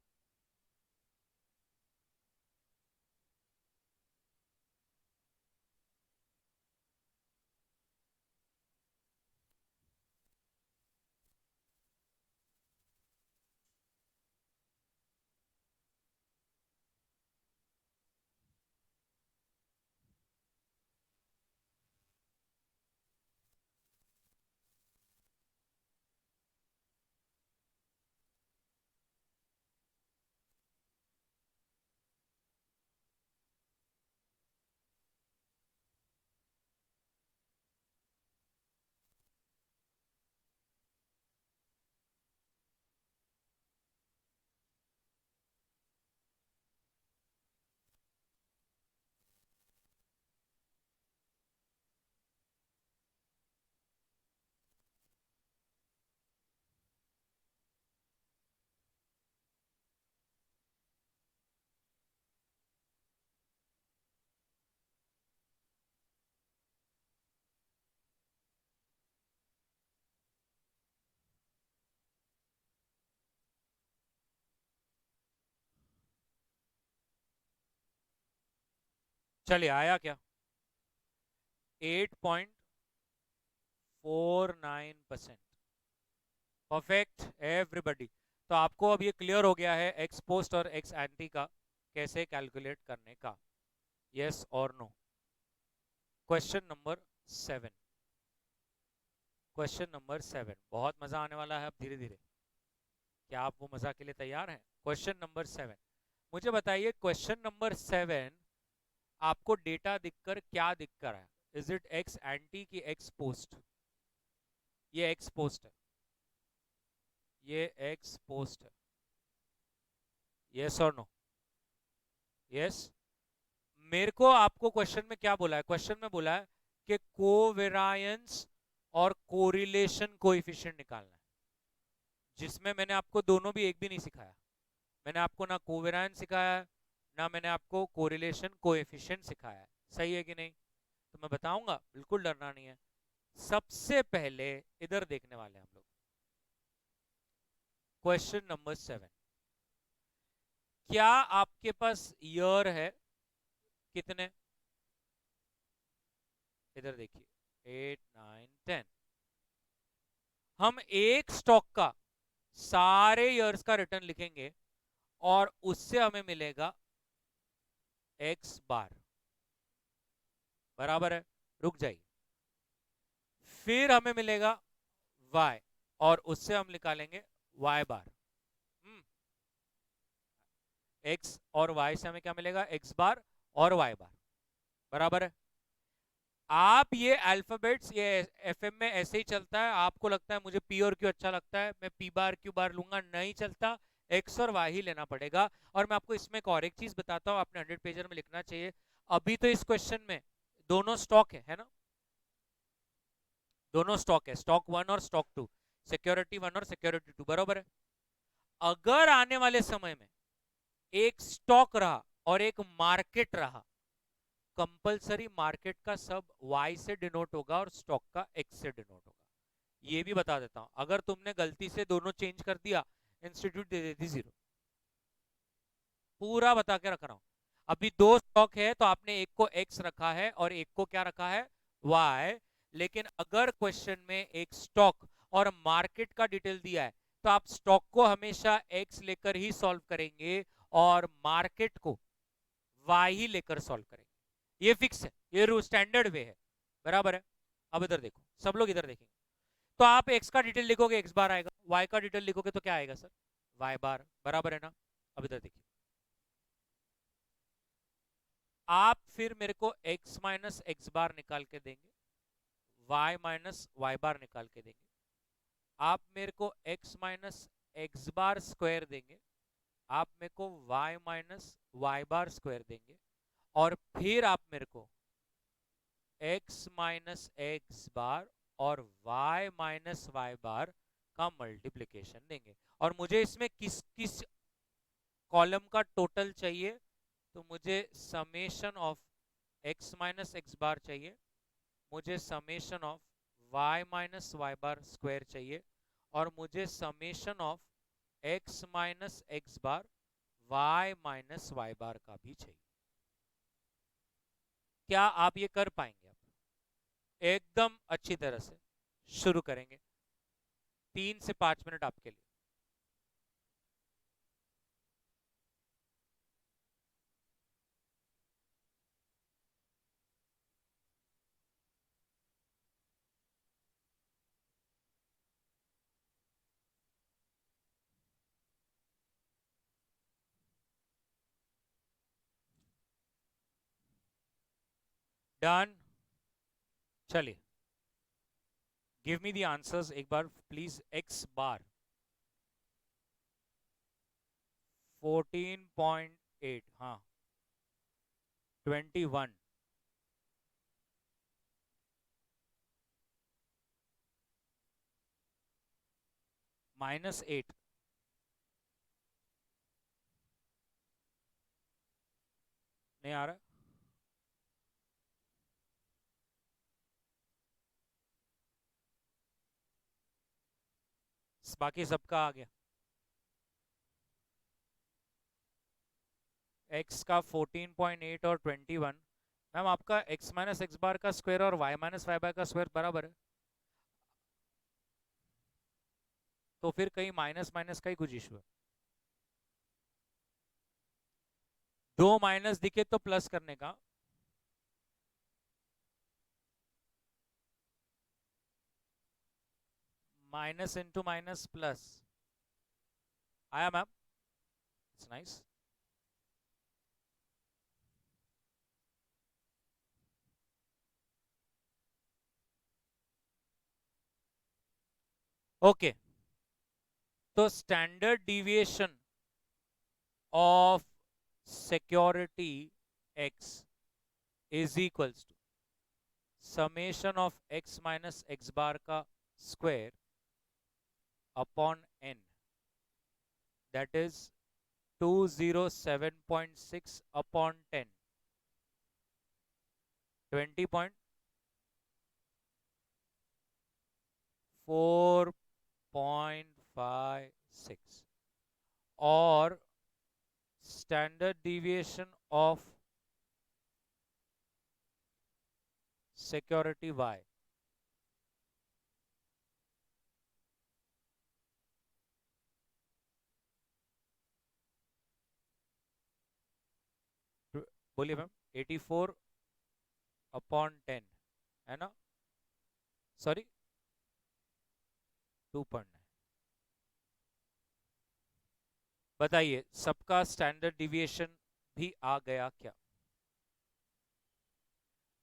चलिए आया क्या? 8.49%। Perfect everybody. तो आपको अब ये क्लियर हो गया है एक्स पोस्ट और एक्स एंटी का कैसे कैलकुलेट करने का। यस और no? Question number 7। Question number 7 बहुत मजा आने वाला है अब धीरे धीरे। क्या आप वो मजा के लिए तैयार हैं? क्वेश्चन नंबर 7, मुझे बताइए क्वेश्चन नंबर 7 आपको डेटा दिखकर क्या दिख कर है? इज इट एक्स एंटी की एक्स पोस्ट? ये एक्स पोस्ट है, ये एक्स पोस्ट है। यस और नो? यस। मेरे को आपको क्वेश्चन में क्या बोला है? क्वेश्चन में बोला है कि कोवेरियंस और कोरिलेशन कोएफिशिएंट निकालना है, जिसमें मैंने आपको दोनों भी एक भी नहीं सिखाया। मैंने आपको ना कोवेरियंस सिखाया है, ना मैंने आपको कोरिलेशन कोएफिशिएंट सिखाया है। सही है कि नहीं? तो मैं बताऊंगा, बिल्कुल डरना नहीं है। सबसे पहले इधर देखने वाले हैं हम लोग। क्वेश्चन नंबर 7, क्या आपके पास ईयर है? कितने? इधर देखिए 8 9 10। हम एक स्टॉक का सारे ईयर्स का रिटर्न लिखेंगे और उससे हमें मिलेगा एक्स बार। बराबर है? रुक जाइए। फिर हमें मिलेगा वाई और उससे हम निकालेंगे वाई बार। एक्स और वाई से हमें क्या मिलेगा? एक्स बार और वाई बार। बराबर है? आप ये अल्फाबेट्स ये एफएम में ऐसे ही चलता है। आपको लगता है मुझे पी और क्यू अच्छा लगता है, मैं पी बार क्यू बार लूंगा, नहीं चलता। एक्स और वाई ही लेना पड़ेगा। और मैं आपको इसमें एक और एक चीज बताता हूँ, आपने 100 पेजर में लिखना चाहिए। अभी तो इस क्वेश्चन में दोनों स्टॉक है ना? दोनों स्टॉक है, स्टॉक 1 और स्टॉक 2, सिक्योरिटी 1 और सिक्योरिटी 2। बराबर है? अगर आने वाले समय में एक स्टॉक रहा और एक मार्केट रहा, कंपलसरी मार्केट का सब वाई से डिनोट होगा और स्टॉक का एक्स से डिनोट होगा। ये भी बता देता हूं, अगर तुमने गलती से दोनों चेंज कर दिया, इंस्टीट्यूट दे देती 0। पूरा बता के रख रहा हूं। अभी दो स्टॉक है तो आपने एक को एक्स रखा है और एक को क्या रखा है? वाई। लेकिन अगर क्वेश्चन में एक स्टॉक और मार्केट का डिटेल दिया है तो आप स्टॉक को हमेशा एक्स लेकर ही सॉल्व करेंगे और मार्केट को वाई ही लेकर सॉल्व करेंगे। ये फिक्स है, ये स्टैंडर्ड वे है। बराबर है? अब इधर देखो, सब लोग इधर देखेंगे। तो आप एक्स का डिटेल लिखोगे एक्स बार आएगा, वाई का डिटेल लिखोगे तो क्या आएगा सर? वाई बार। बराबर है ना? अब इधर देखिए, आप फिर मेरे को x माइनस एक्स बार निकाल के देंगे, y माइनस वाई बार निकाल के देंगे। आप मेरे को x minus x bar square देंगे, आप मेरे को y minus Y bar square देंगे। और फिर आप मेरे को x माइनस एक्स बार और y माइनस वाई बार का मल्टीप्लीकेशन देंगे। और मुझे इसमें किस किस कॉलम का टोटल चाहिए? तो मुझे summation of x minus x bar चाहिए, मुझे summation of y minus Y bar square चाहिए, और मुझे summation of x minus x bar y minus Y bar का भी चाहिए। क्या आप ये कर पाएंगे? आप एकदम अच्छी तरह से शुरू करेंगे। 3 से 5 मिनट आपके लिए। डन? चलिए, गिव मी द आंसर्स एक बार प्लीज। एक्स बार 14.8, हाँ 21, -8, नहीं आ रहा? बाकी सबका आ गया। एक्स का 14.8 और 21, मैम आपका x माइनस एक्स बार का स्क्वायर और y माइनस वाई बार का स्क्वायर बराबर है, तो फिर कहीं माइनस माइनस का ही कुछ इशू है। दो माइनस दिखे तो प्लस करने का, माइनस इंटू माइनस प्लस। आया मैम? It's nice. ओके, तो standard deviation of security x is equals to summation of x minus x bar का square upon n, that is 207.6 upon 10, 20.456, और standard deviation of security y, बोलिए ma'am. 84 upon 10 है ना, sorry 2.9। बताइए सबका standard deviation भी आ गया क्या?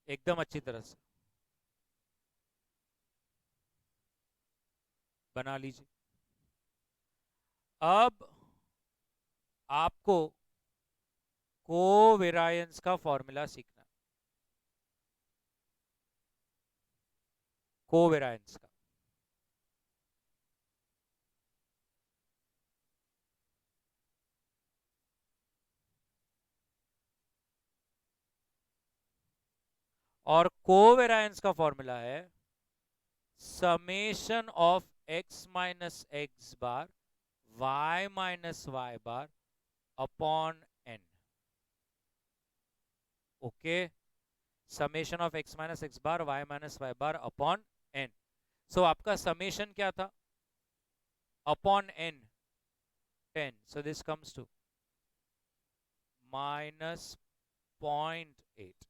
एकदम अच्छी तरह से बना लीजिए। अब आपको कोवेरिएंस का फॉर्मूला सीखना है, कोवेरिएंस का। और कोवेरिएंस का फॉर्मूला है summation of x minus x bar y minus Y bar upon n। Okay, summation of x minus x bar y minus Y bar upon n। So आपका summation क्या था? Upon n 10, so this comes to minus 0.8।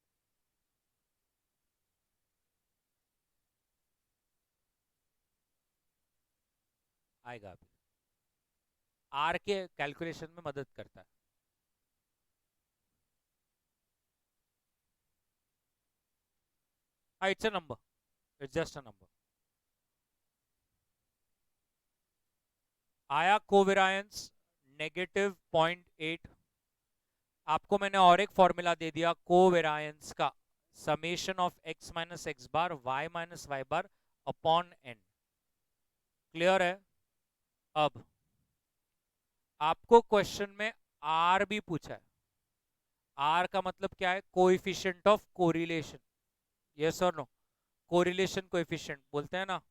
आएगा अभी, are के calculation में मदद करता है। It's a number, it's just a number. आया कोवेरिएंस -0.8। आपको मैंने और एक फॉर्मूला दे दिया कोवेरिएंस का, summation of x minus x bar y minus Y bar upon n। Clear है? अब आपको क्वेश्चन में r भी पूछा है। r का मतलब क्या है? कोएफिशिएंट ऑफ कोरिलेशन, यस और नो? कोरिलेशन कोएफिशिएंट बोलते हैं ना।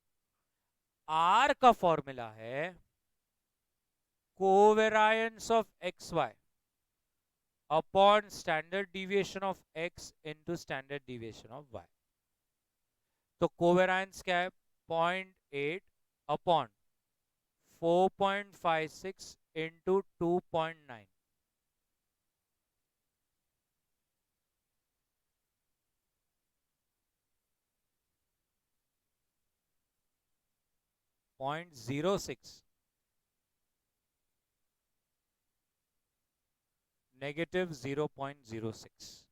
r का फॉर्मूला है covariance of x y upon standard deviation of x into standard deviation of y। तो कोवेरिएंस क्या है? 0.8 अपॉन 4.56 इंटू 2.9। 0.06 -0.06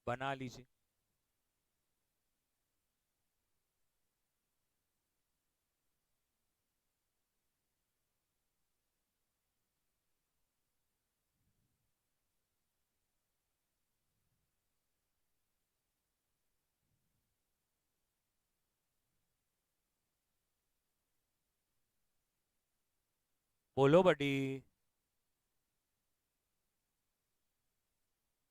बना लीजिए। बोलो बडी।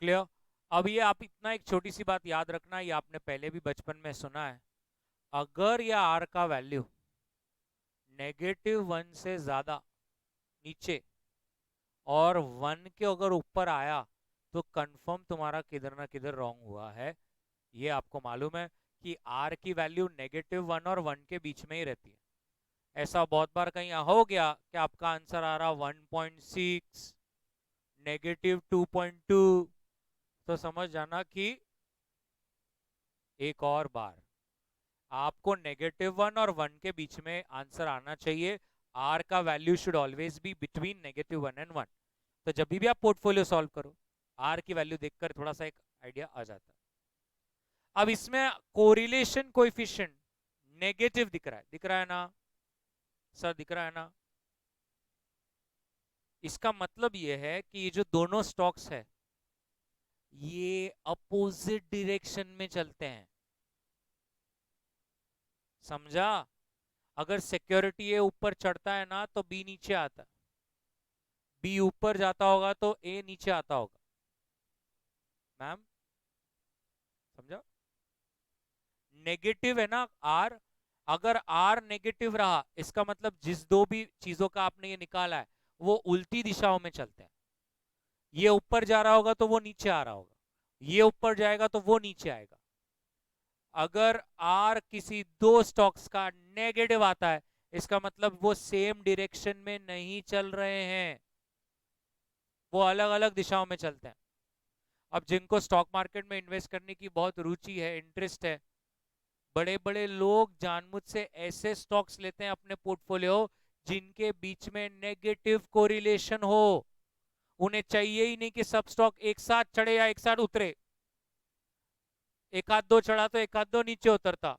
क्लियर? अब ये आप इतना एक छोटी सी बात याद रखना, ये आपने पहले भी बचपन में सुना है। अगर ये आर का वैल्यू -1 से ज्यादा नीचे और 1 के अगर ऊपर आया तो कंफर्म तुम्हारा किधर ना किधर रॉन्ग हुआ है। ये आपको मालूम है कि आर की वैल्यू -1 और 1 के बीच में ही रहती है। ऐसा बहुत बार कहीं हो गया कि आपका आंसर आ रहा 1.6, -2.2, तो समझ जाना कि एक और बार आपको -1 और 1 के बीच में आंसर आना चाहिए। आर का value should always be between -1 and 1। तो जब भी आप पोर्टफोलियो सॉल्व करो, आर की वैल्यू देखकर थोड़ा सा एक आइडिया आ जाता है। अब इसमें कोरिलेशन कोएफिशिएंट नेगेटिव दिख रहा है ना सर, दिख रहा है ना? इसका मतलब ये है कि ये जो दोनों स्टॉक्स है ये अपोजिट डायरेक्शन में चलते हैं। समझा? अगर सिक्योरिटी ए ऊपर चढ़ता है ना तो बी नीचे आता है, बी ऊपर जाता होगा तो ए नीचे आता होगा। मैम समझा? नेगेटिव है ना आर, अगर आर नेगेटिव रहा इसका मतलब जिस दो भी चीजों का आपने ये निकाला है वो उल्टी दिशाओं में चलते हैं। ये ऊपर जा रहा होगा तो वो नीचे आ रहा होगा, ये ऊपर जाएगा तो वो नीचे आएगा। अगर आर किसी दो स्टॉक्स का नेगेटिव आता है इसका मतलब वो सेम डायरेक्शन में नहीं चल रहे हैं, वो अलग अलग दिशाओं में चलते हैं। अब जिनको स्टॉक मार्केट में इन्वेस्ट करने की बहुत रुचि है, इंटरेस्ट है, बड़े बड़े लोग जानबूझ से ऐसे स्टॉक्स लेते हैं अपने पोर्टफोलियो जिनके बीच में नेगेटिव कोरिलेशन हो। उन्हें चाहिए ही नहीं कि सब स्टॉक एक साथ चढ़े या एक साथ उतरे, एक आध दो चढ़ा तो एक आध दो नीचे उतरता।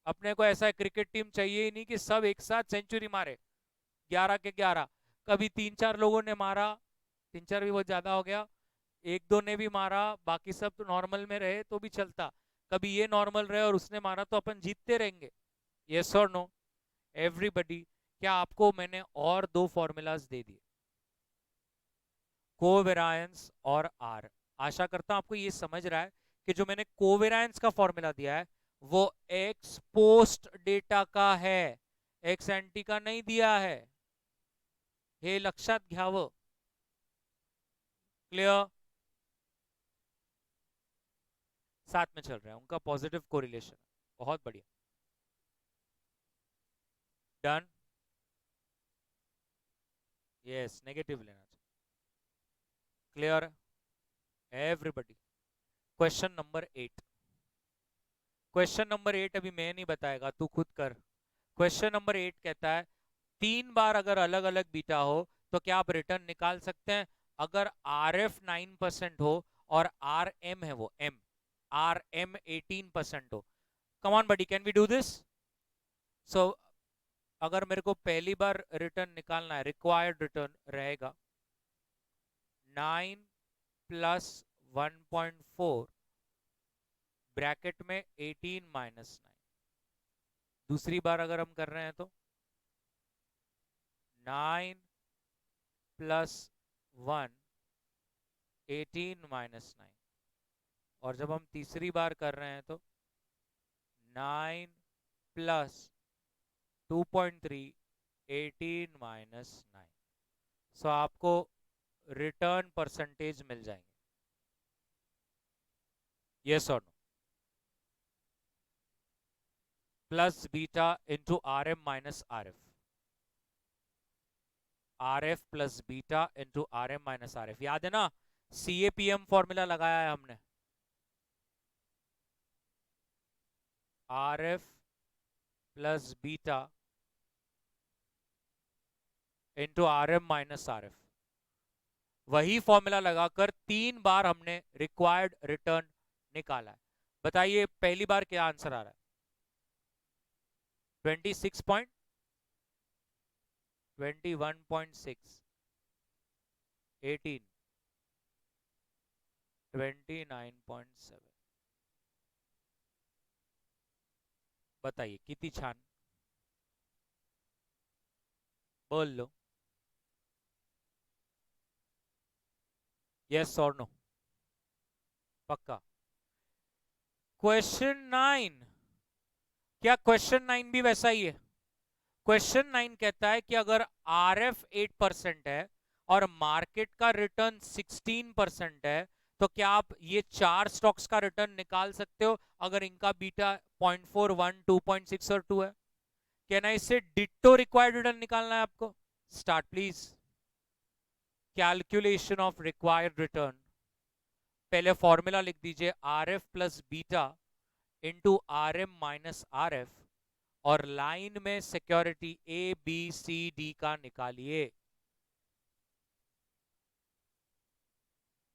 अपने को ऐसा क्रिकेट टीम चाहिए ही नहीं कि सब एक साथ सेंचुरी मारे 11 के 11। कभी 3-4 लोगों ने मारा, 3-4 भी बहुत ज्यादा हो गया, एक दो ने भी मारा, बाकी सब तो नॉर्मल में रहे तो भी चलता। कभी ये नॉर्मल रहे और उसने मारा तो अपन जीतते रहेंगे। यस और नो एवरीबडी? क्या आपको मैंने और दो फॉर्मूलाज दे दिए, कोवेरिएंस और आर। आशा करता हूं आपको ये समझ रहा है कि जो मैंने कोवेरिएंस का फॉर्मूला दिया है वो एक्स पोस्ट डेटा का है, एक्स एंटी का नहीं दिया है, हे लक्षात घ्यावं। क्लियर? साथ में चल रहा है उनका पॉजिटिव कोरिलेशन, बहुत बढ़िया। डन? यस, नेगेटिव लेना चाहिए। Clear everybody? Question number 8। Question number 8 अभी मैं नहीं बताएगा, तू खुद कर। क्वेश्चन नंबर 8 कहता है 3 बार अगर अलग अलग बीटा हो तो क्या आप रिटर्न निकाल सकते हैं अगर आर एफ 9% हो और आर एम है वो एम, आर एम 18% हो। Come on buddy, can we do this? So अगर मेरे को पहली बार रिटर्न निकालना है, रिक्वायर्ड रिटर्न रहेगा 9 प्लस 1.4 ब्रैकेट में 18 माइनस 9। दूसरी बार अगर हम कर रहे हैं तो 9 प्लस 1 18 माइनस 9। और जब हम तीसरी बार कर रहे हैं तो 9 प्लस 2.3 18 माइनस 9। सो आपको रिटर्न परसेंटेज मिल जाएंगे। यस और no? Plus beta into R M minus are f, r F plus beta into R M minus are f. याद है ना, C A P M formula लगाया है हमने, r F plus beta into R M minus are f. वही formula लगाकर 3 बार हमने required return निकाला है। बताइए पहली बार क्या आंसर आ रहा है? 26 21.6 18 29.7। बताइए कितनी छान, बोल लो यस और नो। पक्का? क्वेश्चन 9, क्या क्वेश्चन 9 भी वैसा ही है? क्वेश्चन 9 कहता है कि अगर आर एफ 8% है और मार्केट का रिटर्न 16% है, तो क्या आप ये 4 स्टॉक्स का रिटर्न निकाल सकते हो अगर इनका बीटा 0.4, 1, 2.6 और 2 है? कहना इससे डिट्टो रिक्वायर्ड रिटर्न निकालना है आपको। Start please. Calculation of required return. पहले फॉर्मूला लिख दीजिए, R F plus beta into R M minus are F, और लाइन में security A B C D का निकालिए।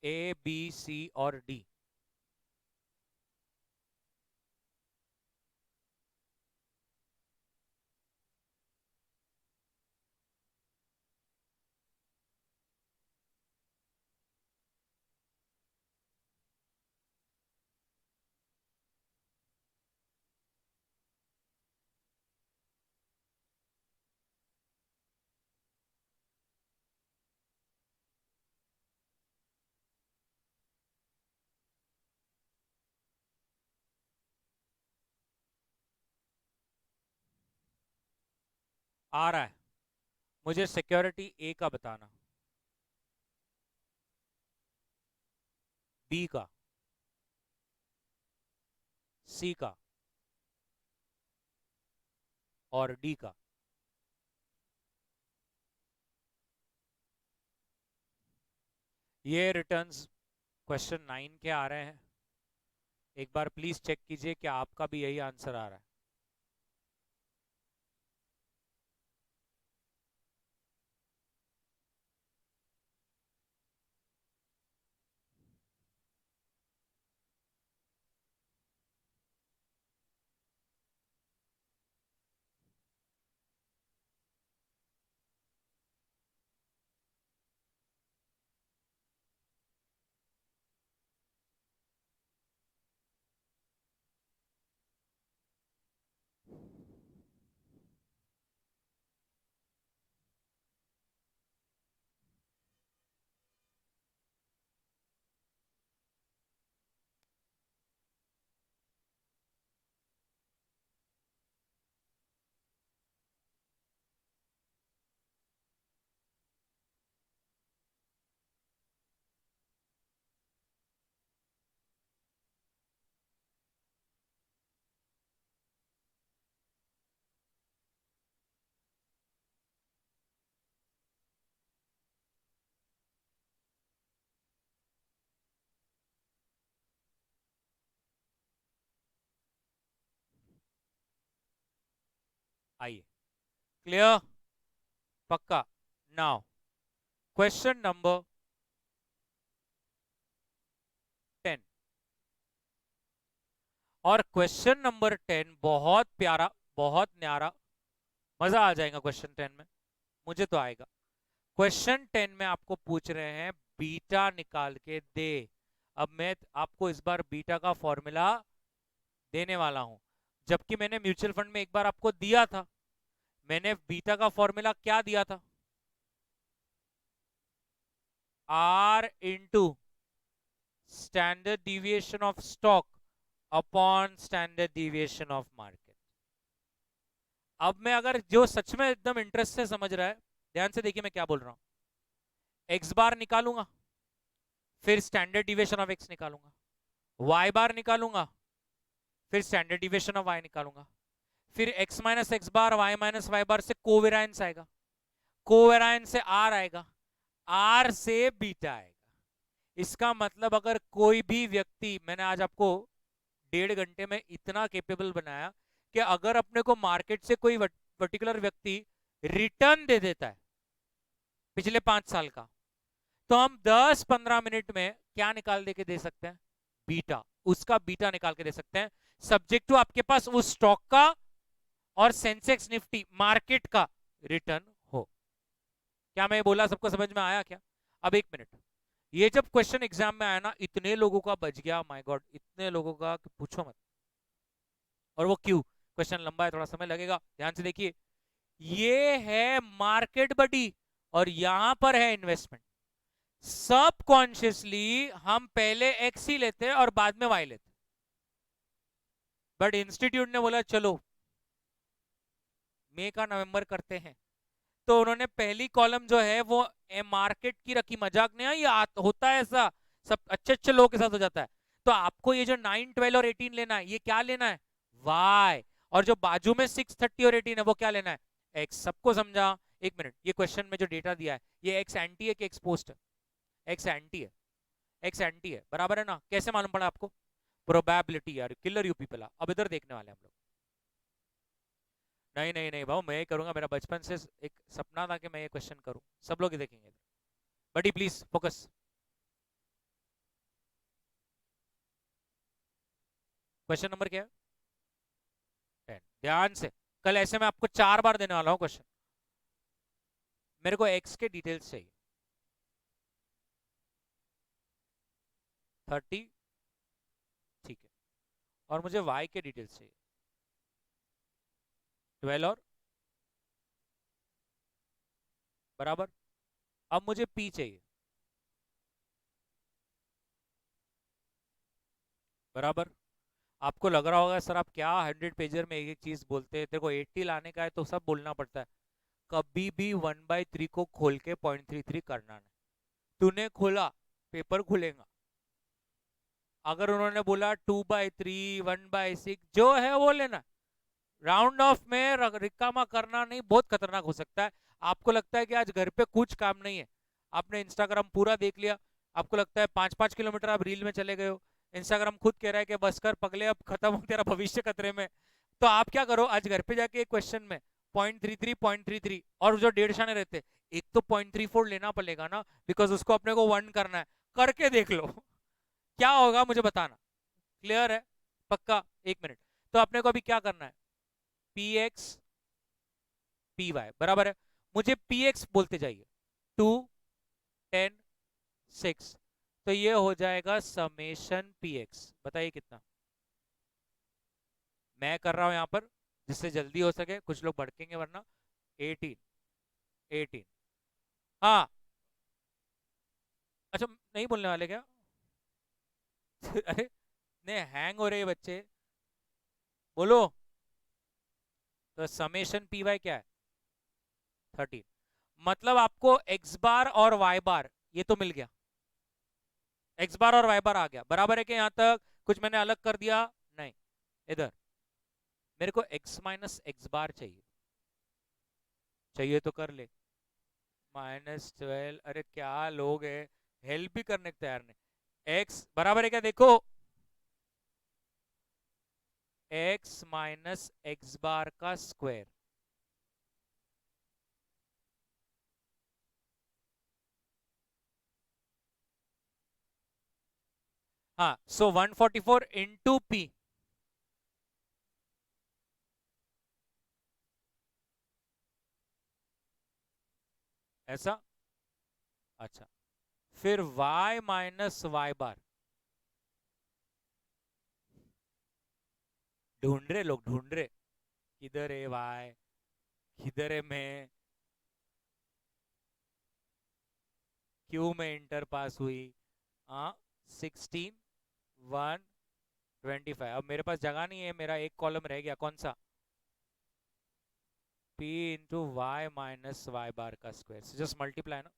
ए बी सी और डी। आ रहा है, मुझे सिक्योरिटी ए का बताना, बी का, सी का और डी का। ये रिटर्न्स क्वेश्चन 9 के आ रहे हैं। एक बार प्लीज चेक कीजिए क्या आपका भी यही आंसर आ रहा है। आइए, क्लियर, पक्का। Now question number 10। और क्वेश्चन नंबर 10 बहुत प्यारा, बहुत न्यारा, मजा आ जाएगा क्वेश्चन 10 में, मुझे तो आएगा। क्वेश्चन 10 में आपको पूछ रहे हैं बीटा निकाल के दे। अब मैं आपको इस बार बीटा का फॉर्मूला देने वाला हूं, जबकि मैंने म्यूचुअल फंड में एक बार आपको दिया था। मैंने बीटा का फॉर्मूला क्या दिया था? R into standard deviation of stock upon standard deviation of market. अब मैं, अगर जो सच में एकदम इंटरेस्ट से समझ रहा है, ध्यान से देखिए मैं क्या बोल रहा हूं। एक्स बार निकालूंगा, फिर स्टैंडर्ड डिविएशन ऑफ एक्स निकालूंगा, वाई बार निकालूंगा, फिर स्टैंडर्ड डिविएशन ऑफ वाई निकालूंगा, फिर x minus x bar, Y minus Y बार से कोवेरियंस आएगा, कोवेरियंस से आर आएगा, आर से बीटा आएगा। इसका मतलब अगर कोई भी व्यक्ति, मैंने आज आपको 1.5 घंटे में इतना कैपेबल बनाया कि अगर अपने को मार्केट से कोई पर्टिकुलर व्यक्ति रिटर्न दे देता है पिछले 5 साल का, तो हम 10-15 मिनट में क्या निकाल दे के दे सकते हैं? बीटा, उसका बीटा निकाल के दे सकते हैं, सब्जेक्ट टू आपके पास उस स्टॉक का और सेंसेक्स निफ्टी मार्केट का रिटर्न हो। क्या मैं बोला सबको समझ में आया क्या? अब 1 मिनट, ये जब क्वेश्चन एग्जाम में आया ना, इतने लोगों का बच गया, माय गॉड, इतने लोगों का कि पूछो मत। और वो क्यों? क्वेश्चन लंबा है, थोड़ा समय लगेगा, ध्यान से देखिए। ये है मार्केट बडी और यहां पर है इन्वेस्टमेंट। सबकॉन्शियसली हम पहले एक्स ही लेते और बाद में वाई लेते, बट इंस्टीट्यूट ने बोला चलो मई का नवंबर करते हैं, तो उन्होंने पहली कॉलम जो है वो मार्केट की रखी, मजाक नहीं है, ये होता है ऐसा, सब अच्छे अच्छे लोगों के साथ हो जाता है। तो आपको ये जो 9, 12 और 18 लेना है, ये क्या लेना है, वाई। और जो बाजू में 6, 30 और 18 है वो क्या लेना है, एक्स। सबको समझा? एक मिनट, ये क्वेश्चन में जो डेटा दिया है, ये एक्स एंटी है कि एक्स पोस्ट है, एक्स एंटी है, एक्स एंटी है, बराबर है ना? कैसे मालूम पड़ा आपको? प्रोबेबिलिटी यार, किलर यू पीपल। अब इधर देखने वाले हम लोग। नहीं नहीं नहीं भाऊ, मैं ये करूंगा, मेरा बचपन से एक सपना था कि मैं ये क्वेश्चन करूं, सब लोग ही देखेंगे। बटी प्लीज फोकस। क्वेश्चन नंबर क्या है, 10। ध्यान से, कल ऐसे मैं आपको 4 बार देने वाला हूं क्वेश्चन। मेरे को एक्स के डिटेल्स चाहिए, 30, ठीक है। और मुझे वाई के डिटेल्स चाहिए, 12 और, बराबर। अब मुझे पी चाहिए, बराबर। आपको लग रहा होगा सर आप क्या 100 पेजर में एक एक चीज बोलते हैं, तेरे को 80 लाने का है तो सब बोलना पड़ता है। कभी भी 1/3 को खोल के 0.33 करना नहीं। तूने खोला, पेपर खुलेगा। अगर उन्होंने बोला 2/3, 1/6 जो है वो लेना। राउंड ऑफ में रिकामा करना नहीं, बहुत खतरनाक हो सकता है। आपको लगता है कि आज घर पे कुछ काम नहीं है, आपने इंस्टाग्राम पूरा देख लिया, आपको लगता है 5-5 किलोमीटर आप रील में चले गए हो, इंस्टाग्राम खुद कह रहा है कि बस कर पगले, अब खत्म हो, तेरा भविष्य खतरे में। तो आप क्या करो, आज घर पे जाके एक क्वेश्चन में 0.33, 0.33 और जो 1.5 शाने रहते, एक तो 0.34 लेना पड़ेगा ना, बिकॉज उसको अपने को 1 करना है। करके देख लो क्या होगा, मुझे बताना। क्लियर है? पक्का? एक मिनट। तो अपने को अभी क्या करना है, पी एक्स पी वाई, बराबर है। मुझे पी एक्स बोलते जाइए, 2, 10, 6। तो ये हो जाएगा समेशन पी एक्स, बताइए कितना। मैं कर रहा हूं यहां पर जिससे जल्दी हो सके, कुछ लोग भड़केंगे वरना। 18, 18। हाँ, अच्छा नहीं बोलने वाले क्या? अरे नहीं, हैंग हो रहे हैं बच्चे, बोलो। तो समेशन पी वाई क्या है, 13। मतलब आपको एक्स बार और वाई बार ये तो मिल गया, एक्स बार और वाई बार आ गया, बराबर है कि यहां तक कुछ मैंने अलग कर दिया? नहीं। इधर मेरे को एक्स माइनस एक्स बार चाहिए, चाहिए तो कर ले। -12, अरे क्या लोग है, हेल्प भी करने को तैयार नहीं। एक्स बराबर है क्या, देखो, एक्स माइनस एक्स बार का स्क्वायर। हाँ, सो 144 इंटू पी, ऐसा। अच्छा, फिर y माइनस वाई बार, ढूंढ रहे लोग, ढूंढ रहे, किधर है y, किधर है मैं, क्यों मैं इंटर पास हुई। हाँ, 16, 125। अब मेरे पास जगह नहीं है, मेरा एक कॉलम रह गया, कौन सा, p into y minus Y bar का स्क्वायर, जस्ट मल्टीप्लाई ना।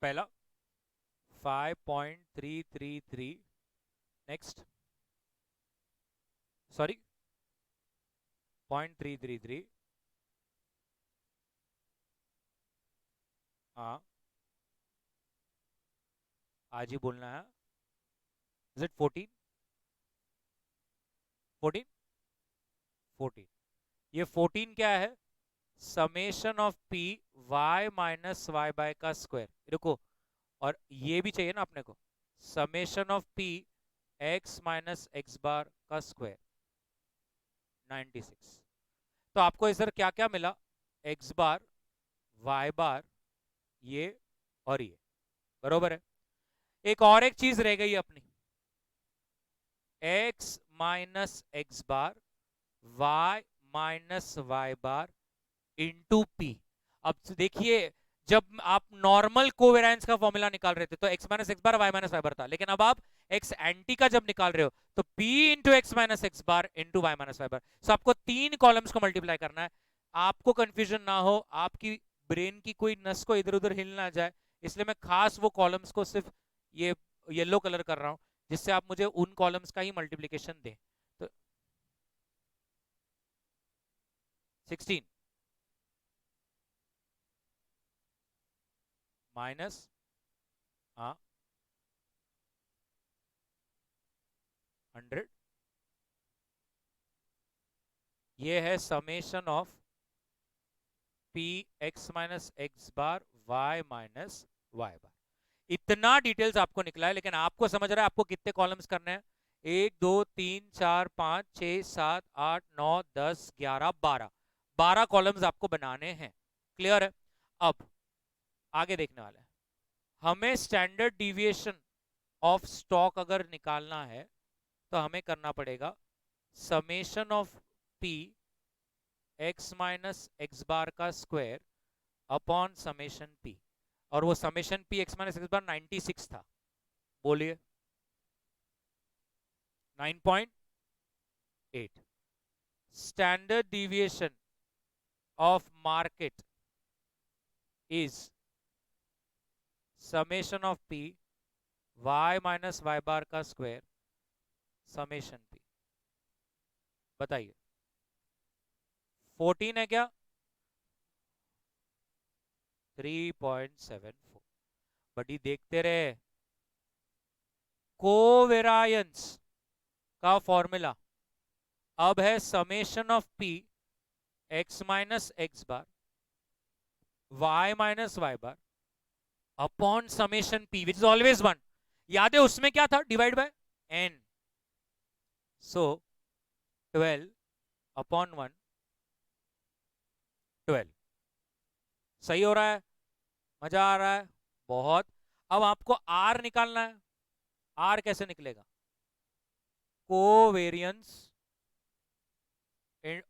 पहला 5.333, नेक्स्ट, सॉरी 0.333, हाँ आज ही बोलना है। Is it 14, 14, 14। ये 14 क्या है, summation of p y minus y bar का स्क्वायर, रुको, और ये भी चाहिए ना अपने को, summation of P x minus x bar का स्क्वायर, 96। तो आपको इधर क्या क्या मिला, एक्स बार, वाई बार, ये और ये, बरोबर है। एक और एक चीज रह गई अपनी, x minus x bar, Y minus Y bar into P. अब देखिए, जब आप नॉर्मल कोवेरिएंस का फॉर्मूला निकाल रहे थे तो x minus x bar Y minus Y बार था, लेकिन अब आप एक्स एंटी का जब निकाल रहे हो तो p into x minus x bar into y minus Y bar. So आपको 3 कॉलम्स को मल्टीप्लाई करना है। आपको कंफ्यूजन ना हो, आपकी ब्रेन की कोई नस को इधर उधर हिल ना जाए, इसलिए मैं खास वो कॉलम्स को सिर्फ ये येलो कलर कर रहा हूं, जिससे आप मुझे उन कॉलम्स का ही मल्टीप्लीकेशन दें। तो 16 माइनस, हाँ 100, ये है summation of P x minus x bar Y minus Y bar. इतना डिटेल्स आपको निकला है, लेकिन आपको समझ रहा है आपको कितने कॉलम्स करने हैं? 1 2 3 4 5 6 7 8 9 10 11 12 12 कॉलम्स आपको बनाने हैं। क्लियर है? अब आगे देखने वाले हैं। हमें स्टैंडर्ड डिविएशन ऑफ स्टॉक अगर निकालना है तो हमें करना पड़ेगा summation of P x minus x bar का स्क्वायर अपॉन समेशन पी, और वो summation p x minus x bar 96 था। बोलिए 9.8। Standard deviation of market is summation of p y minus Y bar का स्क्वायर समेशन पी। बताइए 14 है क्या? 3.74। बड़ी देखते रहे। कोवेरियंस का फॉर्मूला अब है summation of P x minus x bar Y minus Y bar upon summation P which is always 1। याद है उसमें क्या था? Divide by N. So 12 upon 1 12। सही हो रहा है? मजा आ रहा है? बहुत। अब आपको आर निकालना है। आर कैसे निकलेगा? Covariance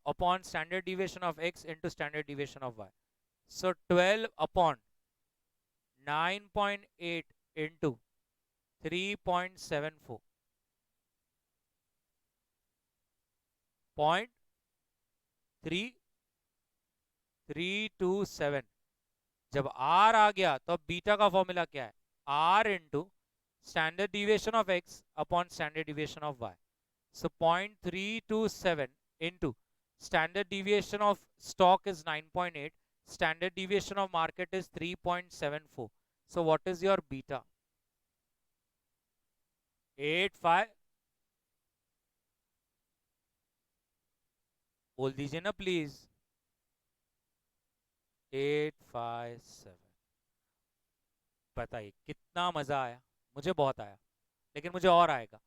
upon standard deviation of X into standard deviation of Y. So 12 upon 9.8 into 3.74 0.3327। जब आर आ गया तो अब बीटा का फॉर्मूला क्या है? R into standard deviation of X upon standard deviation of Y. So 0.327 into standard deviation of stock is 9.8, standard deviation of market is 3.74. So what is your beta? 85। बोल दीजिए ना please. 857। बताइए कितना मजा आया? मुझे बहुत आया, लेकिन मुझे और आएगा।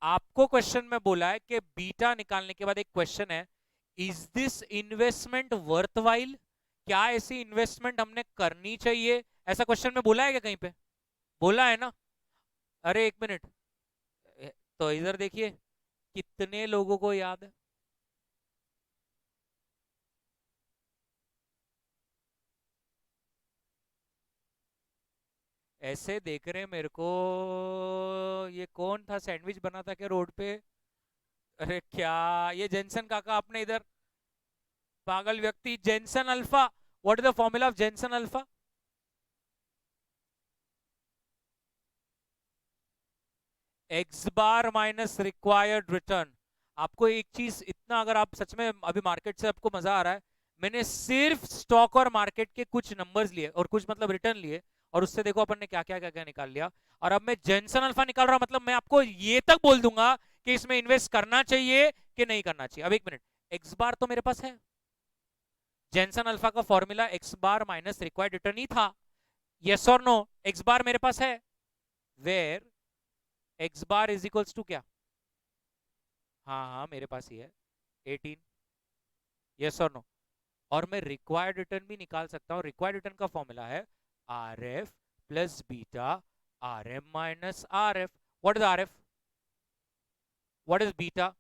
आपको क्वेश्चन में बोला है कि बीटा निकालने के बाद एक क्वेश्चन है, इज दिस इन्वेस्टमेंट वर्थवाइल? क्या ऐसी इन्वेस्टमेंट हमने करनी चाहिए? ऐसा क्वेश्चन में बोला है क्या कहीं पे? बोला है ना? अरे एक मिनट, तो इधर देखिए कितने लोगों को याद है। ऐसे देख रहे मेरे को, ये कौन था सैंडविच बना था क्या रोड पे? अरे क्या, ये जेनसन काका अपने इधर, पागल व्यक्ति। Jensen alpha, what is the formula of Jensen alpha? X bar minus required return. आपको एक चीज इतना, अगर आप सच में अभी मार्केट से आपको मजा आ रहा है, मैंने सिर्फ स्टॉक और मार्केट के कुछ नंबर्स लिए और कुछ मतलब रिटर्न लिए, और उससे देखो अपन ने क्या क्या क्या क्या निकाल लिया। और अब मैं जेनसन अल्फा निकाल रहा हूं, मतलब मैं आपको ये तक बोल दूंगा कि इसमें इन्वेस्ट करना चाहिए कि नहीं करना चाहिए। अब एक मिनट, एक्स बार तो मेरे पास है। जेनसन अल्फा का formula X bar minus required return ही था। यस और नो? एक्स बार मेरे पास है, where X bar is equals to क्या? हाँ हाँ मेरे पास ही है, 18। यस और नो? और मैं रिक्वायर्ड रिटर्न भी निकाल सकता हूँ। रिक्वायर्ड रिटर्न का फॉर्मूला है r F plus beta r M minus are f. What is r f? What is beta?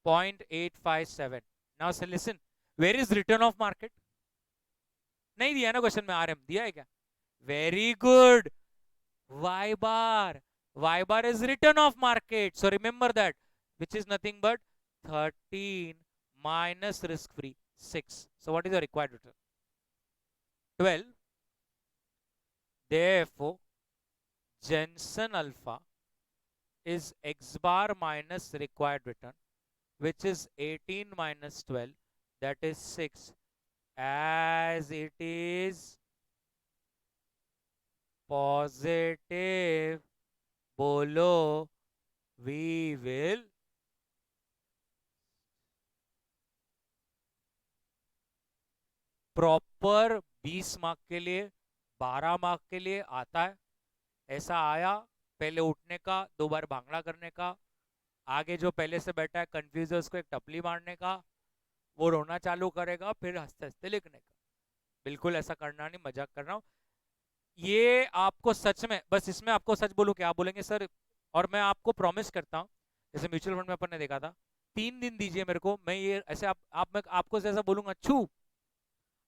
0.857। Now say listen, where is return of market? नहीं दिया ना क्वेश्चन में, आर एम दिया है क्या? Very good. Y bar, Y bar is return of market. So remember that, which is nothing but 13 minus risk free 6. So what is the required return? 12. Therefore, Jensen alpha is X bar minus required return, which is 18 minus 12, that is 6, as it is positive below, we will proper 20 mark के लिए 12 mark के लिए आता है। ऐसा आया, पहले उठने का, 2 बार भांगड़ा करने का, आगे जो पहले से बैठा है कंफ्यूज है उसको एक टपली मारने का, वो रोना चालू करेगा, फिर हंसते हंसते लिखने का। बिल्कुल ऐसा करना नहीं, मजाक कर रहा हूँ। ये आपको सच में, बस इसमें आपको सच बोलूं क्या, आप बोलेंगे सर, और मैं आपको प्रॉमिस करता हूँ, जैसे म्यूचुअल फंड में अपन ने देखा था, 3 दिन दीजिए मेरे को, मैं ये ऐसे मैं आपको जैसा बोलूंगा छू,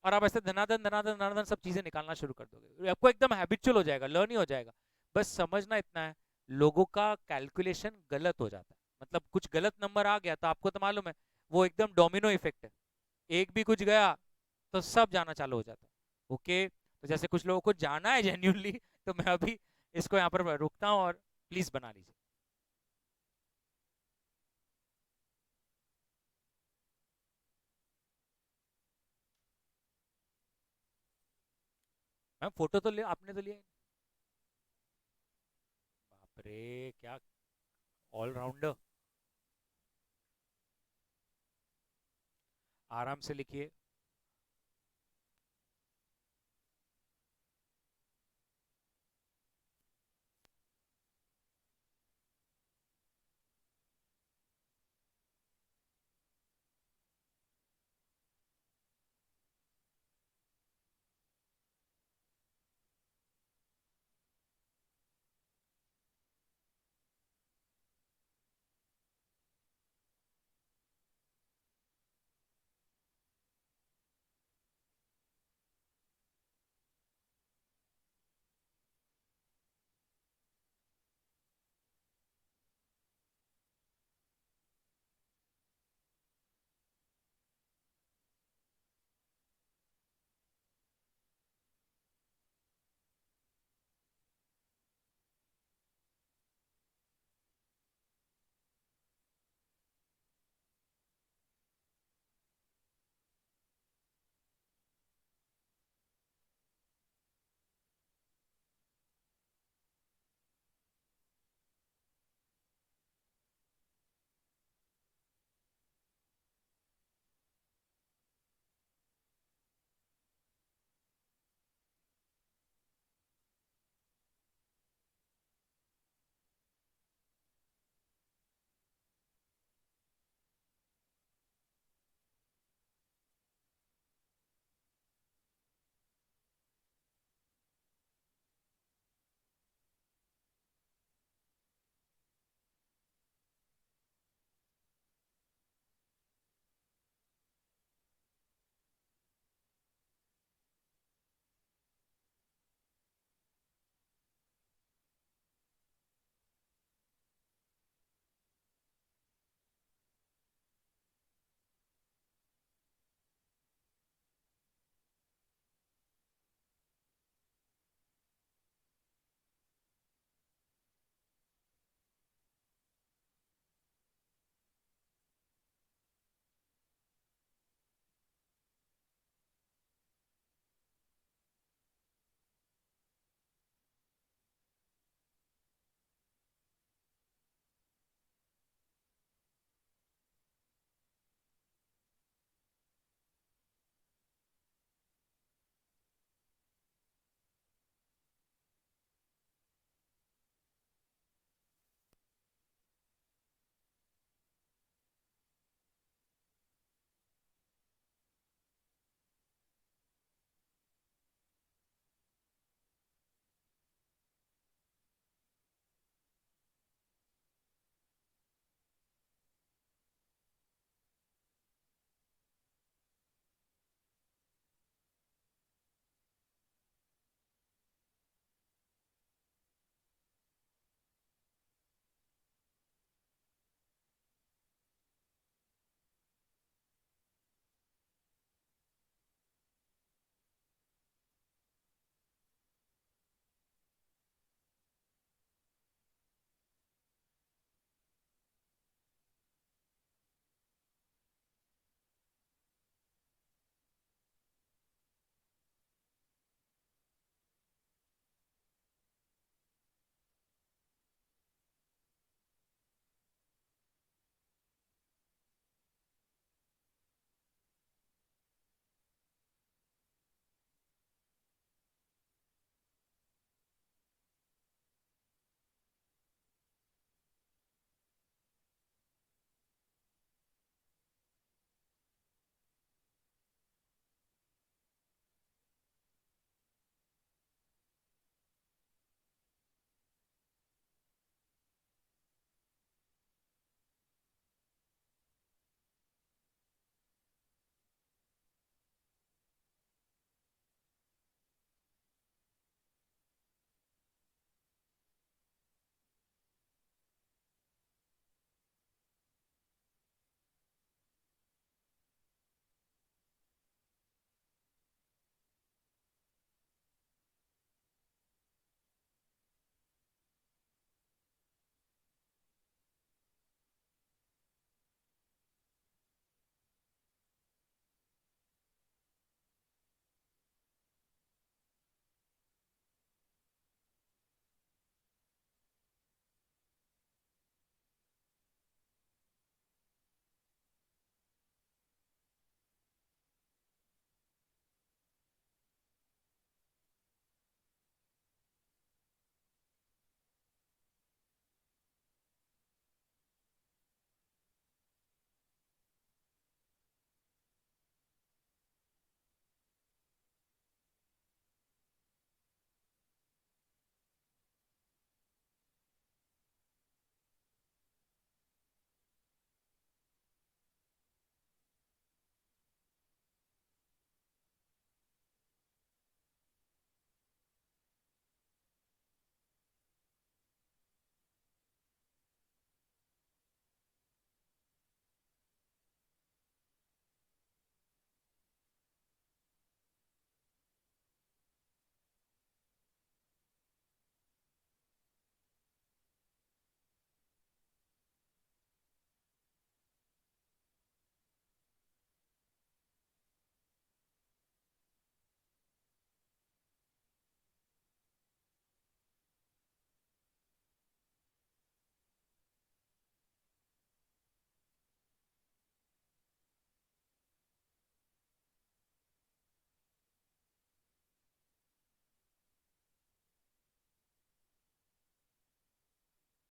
और आप ऐसे धनाधन धनाधन धनाधन सब चीजें निकालना शुरू कर दोगे, आपको एकदम हैबिचुअल हो जाएगा, लर्न ही हो जाएगा। बस समझना इतना है, लोगों का कैलकुलेशन गलत हो जाता है, मतलब कुछ गलत नंबर आ गया तो आपको तो मालूम है, वो एकदम डोमिनो इफेक्ट है, एक भी कुछ गया तो सब जाना चालू हो जाता है। ओके, तो जैसे कुछ लोगों को जाना है जेन्यूनली, तो मैं अभी इसको यहाँ पर रुकता हूँ, और प्लीज बना लीजिए। मैम फोटो तो ले, आपने तो लिया ही। बाप रे, क्या ऑलराउंडर। आराम से लिखिए।